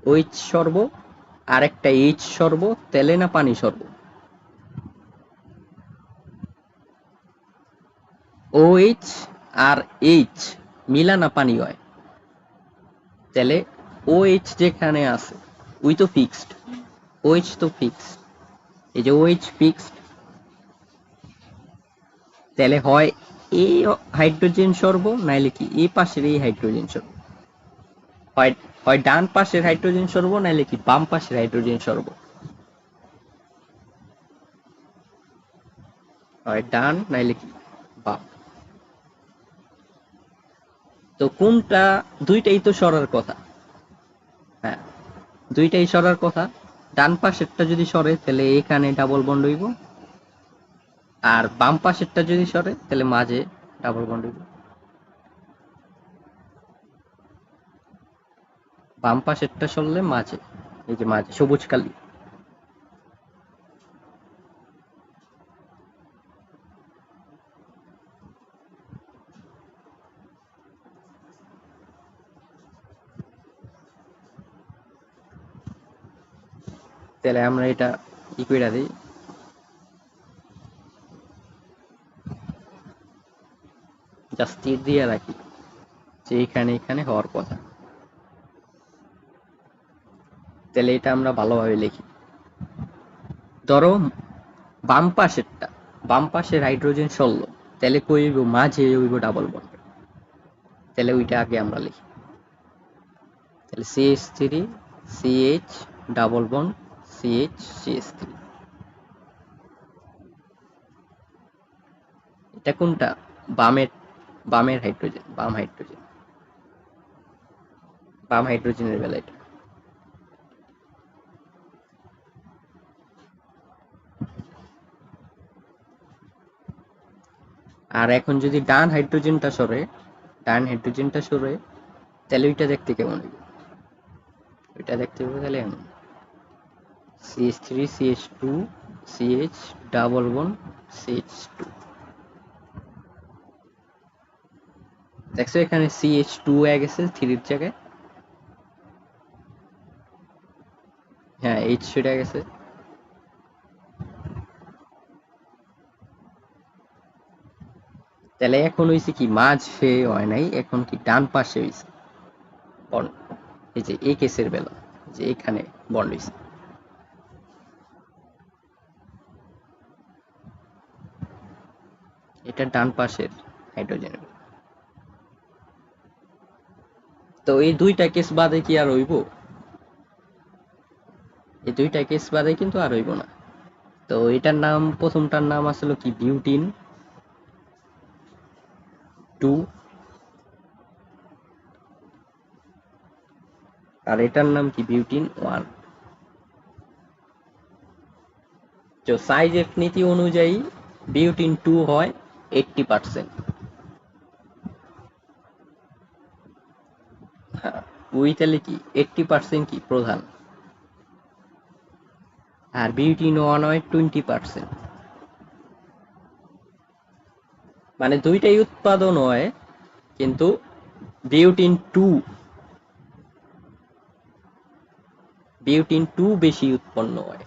ওএইচ সর্ব, আর একটা এইচ সর্ব, তেলে না পানি সর্ব, ওএইচ আর এইচ মিলা না পানি হয়, তাহলে ওএইচ যেখানে আছে ওই তো ফিক্সড, ওএইচ তো ফিক্সড, এই যে ওএইচ ফিক্সড, তাহলে হয় এই হাইড্রোজেন সর্ব, নাইলে কি এই পাশের এই হাইড্রোজেন সর্ব, হয় হয় ডান পাশের হাইড্রোজেন সর্ব, নাইলে কি বাম পাশের হাইড্রোজেন সর্ব, হয় ডান নাইলে কি বাম। তো কোনটা, দুইটাই তো সরার কথা, হ্যাঁ দুইটাই সরার কথা, ডান পাশেরটা যদি সরে তাহলে এখানে ডাবল বন্ড হইব, আর বাম পাশেরটা যদি সরে তাহলে মাঝে ডাবল বন্ড হইব, বাম পাশেরটা সরলে মাঝে, এই যে মাঝে সবুজ কালি। তাহলে আমরা এটা ই কইরা দিই, জাস্ট তীর দিয়ে রাখি যে এখানে এখানে হওয়ার কথা, তাহলে এটা আমরা ভালোভাবে লিখি। ধরো বাম পাশেরটা, বাম পাশের হাইড্রোজেন সরল, তাহলে কই হইব মাঝে হইব ডাবল বন্ড, তাহলে ওইটা আগে আমরা লিখি, তাহলে CH three CH double bond CH CH three, এটা কোনটা বামের, বামের হাইড্রোজেন, বাম হাইড্রোজেন, বাম হাইড্রোজেনের বেলা এটা। আর এখন যদি ডান হাইড্রোজেনটা সরে, ডান হাইড্রোজেনটা সরে, তাহলে ওইটা দেখতে কেমন হইব, ওইটা দেখতে হবে তাহলে এমন, CH three CH two CH double bond CH two, দেখছো এখানে সিএইচ টু হয়ে গেছে থ্রির জায়গায়, হ্যাঁ, এইচ সরে গেছে। তাহলে এখন হইছে কি, মাঝে হয় নাই, এখন কি ডান পাশে হইছে বন্ড। এই যে এই কেসের বেলা, যে এখানে বন্ড হইছে, এটা ডান পাশের হাইড্রোজেনের। তো এই দুইটা কেস বাদে কি আর হইব? এই দুইটা কেস বাদে কিন্তু আর হইব না। তো এটার নাম, প্রথমটার নাম আসলে কি, বিউটিন 2, আর এটার নাম কি, বিউটিন 1। তো সাইজ এফ নীতি অনুযায়ী বিউটিন 2 হয় 80%। হ্যাঁ, ওই তাহলে কি 80% কি প্রধান, আর বিউটিন 1 হয় 20%। মানে দুইটাই উৎপাদন হয়, কিন্তু বিউটিন 2 বেশি উৎপন্ন হয়।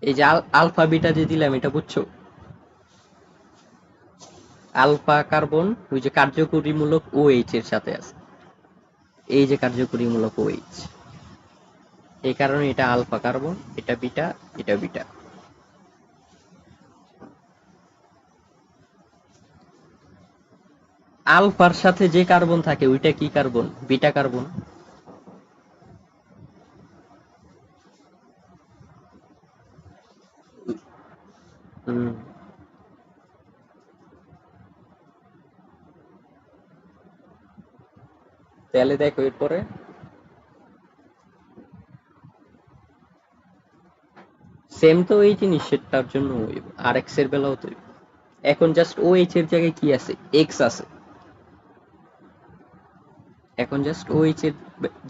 এই যে আলফা বিটা যে দিলাম, এটা বুঝছো? আলফা কার্বন ওই যে কার্যকরীমূলক OH এর সাথে আছে, এই যে কার্যকরীমূলক OH, এই কারণে এটা আলফা কার্বন, এটা বিটা, এটা বিটা। আলফার সাথে যে কার্বন থাকে ওইটা কি কার্বন? Beta carbon. হুম, তাহলে দেখো এরপরে সেম তো এই জিনিস, সেটার জন্য আর এক্স এর বেলাও তো। এখন জাস্ট OH এর জায়গায় কি আছে, এক্স আছে। এখন জাস্ট OH এর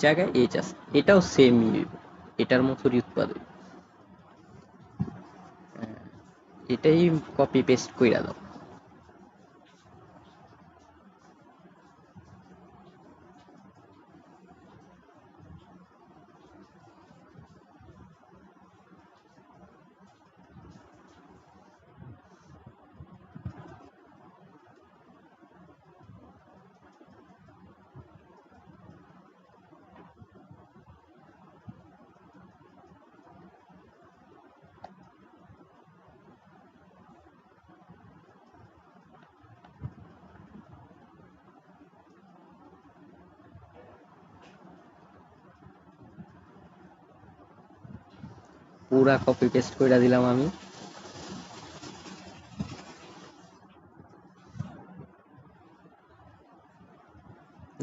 জায়গায় এইচ আছে, এটাও সেমই, এটার মতোই উৎপাদন। এটাই কপি পেস্ট কইরা দাও। পুরা কপি পেস্ট কইরা দিলাম আমি।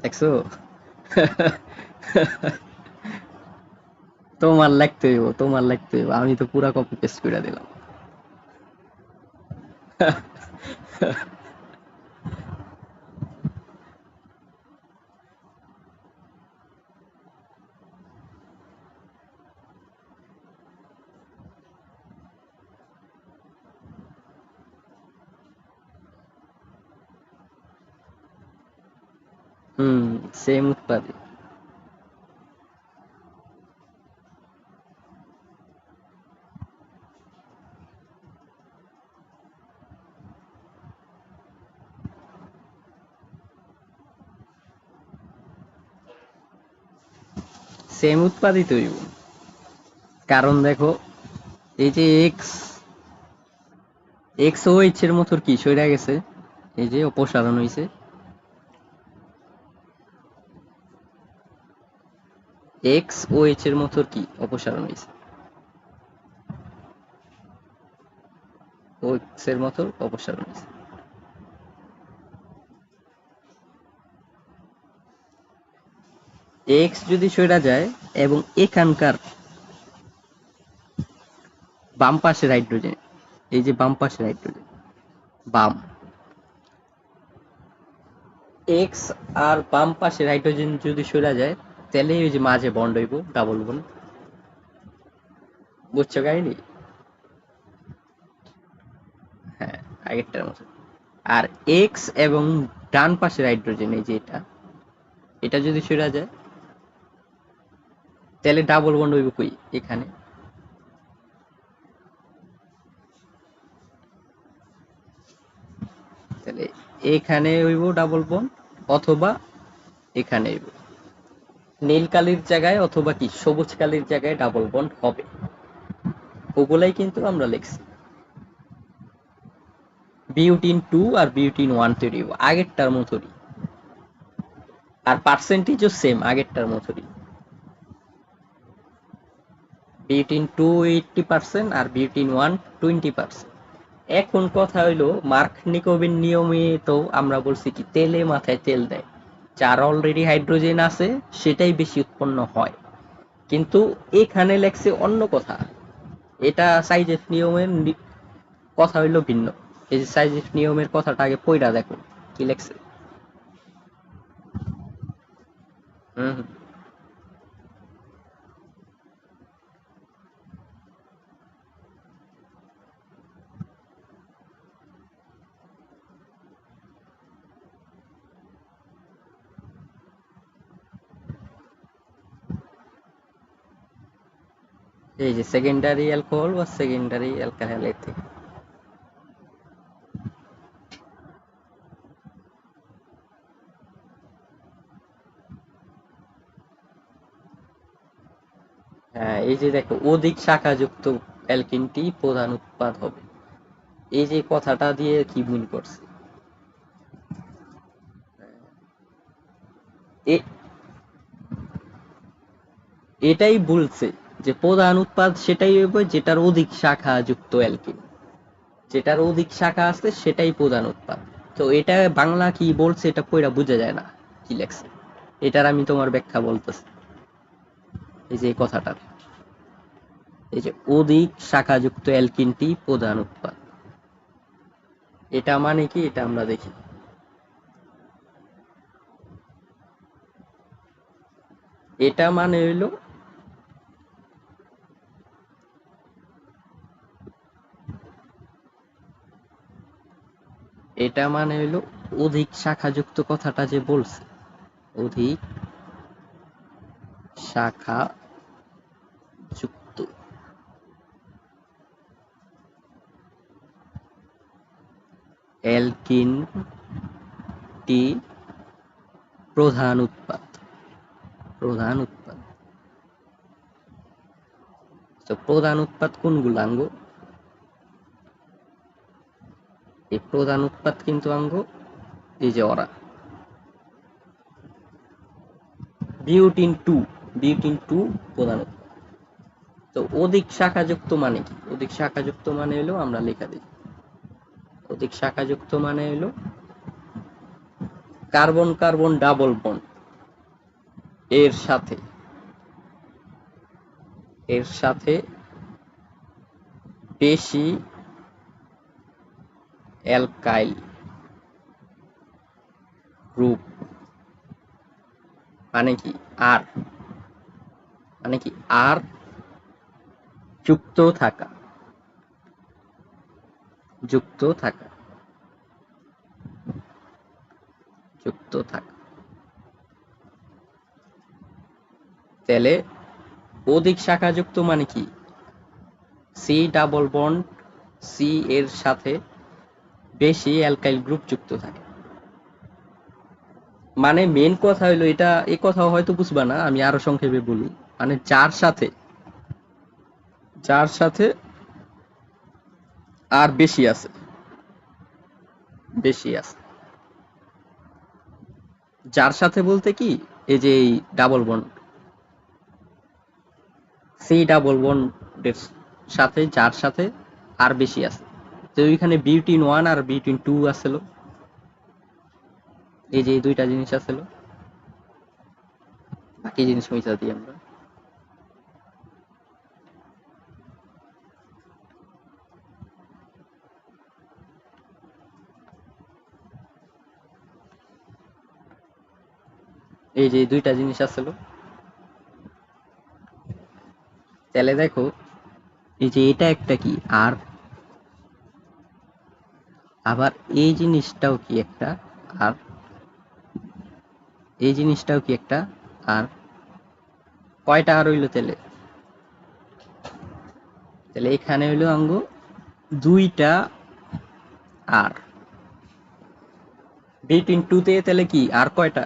দেখছো? তোমার লিখতে হইব, আমি তো পুরা কপি পেস্ট কইরা দিলাম। হুম, সেম উৎপাদে। সেম উৎপাদিত হইব। কারণ দেখো, এই যে এক্স, এক্স ও এইচ এর মতোর কি সইরা গেছে, এই যে অপসারণ হইছে। এক্স ও এইচ এর মতোর কি অপসারণ হইছে, ও এক্স এর মতোর অপসারণ হইছে। এক্স যদি সইরা যায়, এবং এখানকার বাম পাশের হাইড্রোজেন, এই যে বাম পাশের হাইড্রোজেন, বাম, এক্স আর বাম পাশের হাইড্রোজেন যদি সরে যায় তাহলে ওই যে মাঝে বন্ড হইব, ডাবল বন্ড। বুঝছো কাহিনী? হ্যাঁ, আগেরটার মতো। আর এক্স এবং ডান পাশের হাইড্রোজেন, এই যে এটা, এটা যদি সরে যায় তাহলে ডাবল বন্ড হইব কই এখানে। তাহলে এখানে হইব ডাবল বন্ড, অথবা এখানে হইব। নীল কালির জায়গায় অথবা কি সবুজ কালির জায়গায় ডাবল বন্ড হবে। ওগুলাই কিন্তু আমরা লিখছি। বিউটিন 2 আর বিউটিন 1 তৈরি হইব আগেরটার মতোই। আর পার্সেন্টেজও সেম আগেরটার মতোই। বিউটিন 2 80% আর বিউটিন 1 20%। এখন কথা হইলো মার্কনিকোভের নিয়মে তো আমরা বলছি কি তেলে মাথায় তেল দেয়, যার অলরেডি হাইড্রোজেন আছে সেটাই বেশি উৎপন্ন হয়। কিন্তু এখানে লেখছে অন্য কথা। এটা সাইজেফ নিয়মের কথা হইলো ভিন্ন। এই যে সাইজেফ নিয়মের কথাটা আগে পড়া দেখো কি লেখছে। হুম। এই যে সেকেন্ডারি অ্যালকোহল বা সেকেন্ডারি অ্যালকাইল এথিক। হ্যাঁ, এই যে দেখো অধিক শাখাযুক্ত অ্যালকিনটি প্রধান উৎপাদ হবে। এই যে কথাটা দিয়ে কি মিন করছে? এটাই বলছে যে প্রধান উৎপাদ সেটাই হবে যেটার অধিক শাখা যুক্ত অ্যালকিন। যেটার অধিক শাখা আছে সেটাই প্রধান উৎপাদ। তো এটা বাংলা কি বলছে এটা পড়া বোঝা যায় না কি লেখছে। এটার আমি তোমার ব্যাখ্যা বলতেছি। এই যে এই কথাটার, এই যে অধিক শাখাযুক্ত অ্যালকিনটি প্রধান উৎপাদ, এটা মানে কি এটা আমরা দেখি। এটা মানে হইলো, এটা মানে হইলো অধিক শাখাযুক্ত কথাটা যে বলছে, অধিক শাখা যুক্ত অ্যালকিনটি প্রধান উৎপাদ, প্রধান উৎপাদ। তো প্রধান উৎপাদ কোনগুলো আঙ্গ? এই প্রধান উৎপাদ কিন্তু আঙ্গ এই যে ওরা বিউটিন 2, বিউটিন 2 প্রধান উৎপাদ। তো অধিক শাখাযুক্ত মানে কি? অধিক শাখাযুক্ত মানে হলো আমরা লেখা দিই, অধিক শাখাযুক্ত মানে হলো কার্বন কার্বন ডাবল বন্ড এর সাথে, এর সাথে বেশি অ্যালকাইল গ্রুপ, মানে কি আর, মানে কি আর যুক্ত থাকা, যুক্ত থাকা, যুক্ত থাকা। তাহলে অধিক শাখাযুক্ত মানে কি সি ডাবল বন্ড সি এর সাথে বেশি অ্যালকাইল গ্রুপ যুক্ত থাকে। মানে মেন কথা হইলো এটা, এই কথা হয়তো বুঝবা না, আমি আরো সংক্ষেপে বলি। মানে যার সাথে, যার সাথে আর বেশি আছে, বেশি আছে, যার সাথে বলতে কি এই যে এই ডাবল বন্ড সি ডাবল বন্ডের সাথে, যার সাথে আর বেশি আছে। তো ওইখানে বিউটিন 1 আর বিউটিন 2 আছিল, এই যে এই দুইটা জিনিস আছিল, বাকি জিনিস মিশা দিই আমরা। এই যে দুইটা জিনিস আসলো, তাহলে দেখো এই যে এটা একটা কি আর, আবার এই জিনিসটাও কি একটা আর, এই জিনিসটাও কি একটা আর, কয়টা আর হইলো তাহলে? তাহলে এখানে হইলো আঙ্গ দুইটা আর, বিট ইনটুতে তাহলে কি আর কয়টা?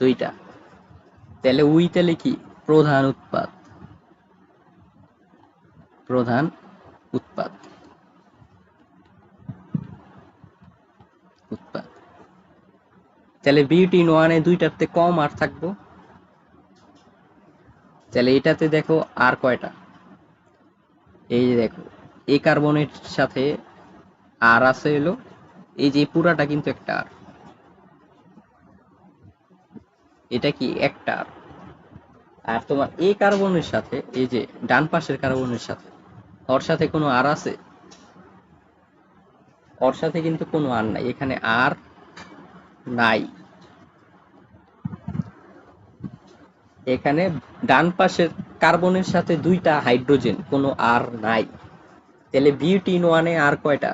দুইটা। তাহলে উই তাহলে কি প্রধান উৎপাদ, প্রধান উৎপাদ, উৎপাদ। তাহলে বিট ইন ওয়ানে দুইটাতে কম আর থাকবো, তাহলে এটাতে দেখো আর কয়টা, এই যে দেখো এই কার্বনের সাথে আর আছে এলো, এই যে পুরাটা কিন্তু একটা আর, এটা কি একটা আর। আর তোমার এই কার্বনের সাথে এই যে ডান পাশের কার্বনের সাথে, ওর সাথে কোনো আর আছে? ওর সাথে কিন্তু কোনো আর নাই, এখানে আর নাই, এখানে ডান পাশের কার্বনের সাথে দুইটা হাইড্রোজেন, কোনো আর নাই। তাহলে বিউটিন ওয়ানে আর কয়টা?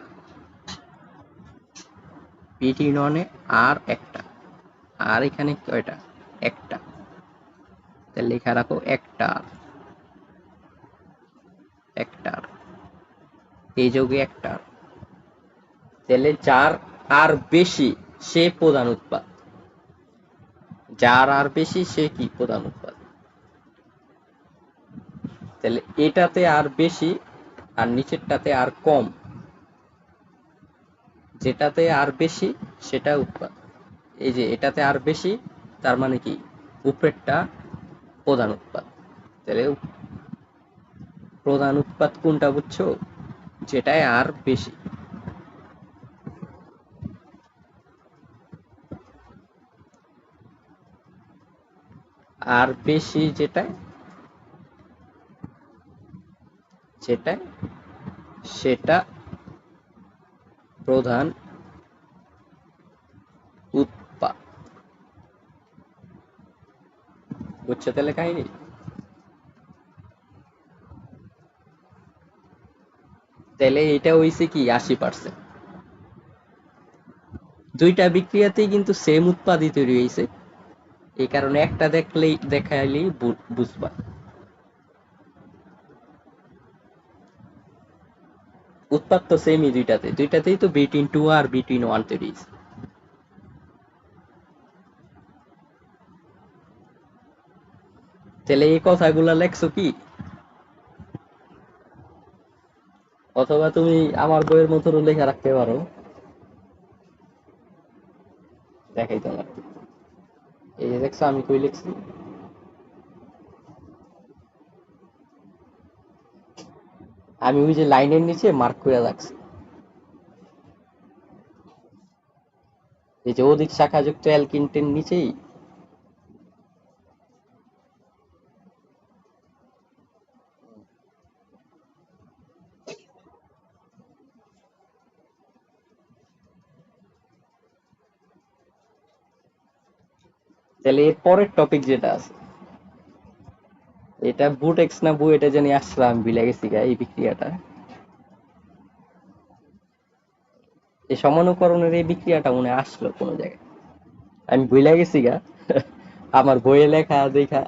বিউটিন ওয়ানে আর একটা, আর এখানে কয়টা? একটা। তাহলে লেখা রাখো একটা, একটা এই যোগে একটা। তাহলে যার আর বেশি সে প্রধান উৎপাদ, যার আর বেশি সে কি প্রধান উৎপাদ। তাহলে এটাতে আর বেশি আর নিচেরটাতে আর কম, যেটাতে আর বেশি সেটা উৎপাদ। এই যে এটাতে আর বেশি, তার মানে কি উপরেরটা প্রধান উৎপাদ। তাহলে প্রধান উৎপাদ কোনটা বুঝছো? যেটায় আর বেশি, আর বেশি যেটায়, যেটায় সেটা প্রধান উৎপাদ। বুঝছো তাহলে কাহিনী? তাহলে এটা হইছে কি 80%। দুইটা বিক্রিয়াতেই কিন্তু সেম উৎপাদই তৈরি হয়েছে, এই কারণে একটা দেখলেই দেখাইলেই বুঝবা। উৎপাদ তো সেমই দুইটাতে, দুইটাতেই তো বিটুইন টু আর বিটুইন ওয়ান তৈরি হয়েছে। তাহলে এই কথাগুলা লেখছো কি? অথবা তুমি আমার বইয়ের মতো লেখা রাখতে পারো, দেখাই তোমার। এই যে দেখছো আমি কই লিখছি, আমি ওই যে লাইনের নিচে মার্ক করে রাখছি, এই যে অধিক শাখাযুক্ত অ্যালকিনটের নিচেই। তাহলে এর পরের টপিক যেটা আছে, এটা বুটেক্স না বু এটা জানি আসলে আমি ভুলে গেছি গা, এই বিক্রিয়াটা, এই সমানুকরণের এই বিক্রিয়াটা মনে হয় আসলো কোনো জায়গায়, আমি ভুলে গেছি গা। আমার বইয়ে লেখা দেখা।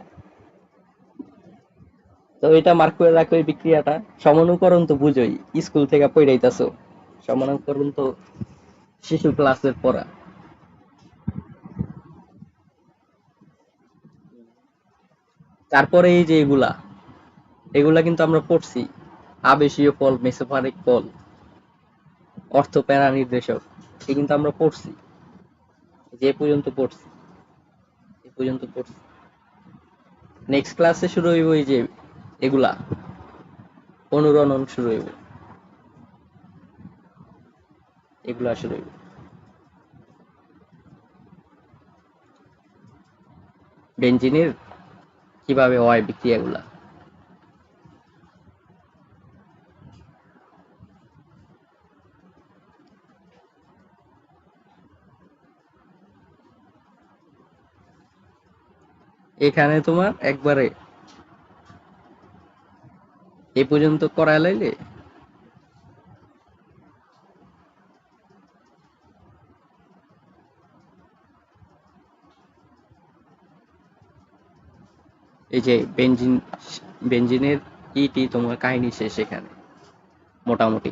তো এটা মার্ক করে রাখো এই বিক্রিয়াটা। সমানুকরণ তো বুঝোই, স্কুল থেকে পড়াইতাছো, সমানুকরণ তো শিশু ক্লাসের পড়া। তারপরে এই যে এগুলা, এগুলা কিন্তু আমরা পড়ছি, আবেশীয় ফল, মেসোফারিক ফল, অর্থ প্যারা নির্দেশক, এ কিন্তু আমরা পড়ছি, যে পর্যন্ত পড়ছি, এ পর্যন্ত পড়ছি। নেক্সট ক্লাসে শুরু হইব এই যে এগুলা, অনুরণন শুরু হইব, এগুলা শুরু হইব। বেঞ্জিনের কিভাবে হয় বিক্রিয়াগুলা। এখানে তোমার একবারে এ পর্যন্ত করায় লাইলে এই যে বেঞ্জিনের ইটি তোমার কাহিনী শেষ এখানে মোটামুটি।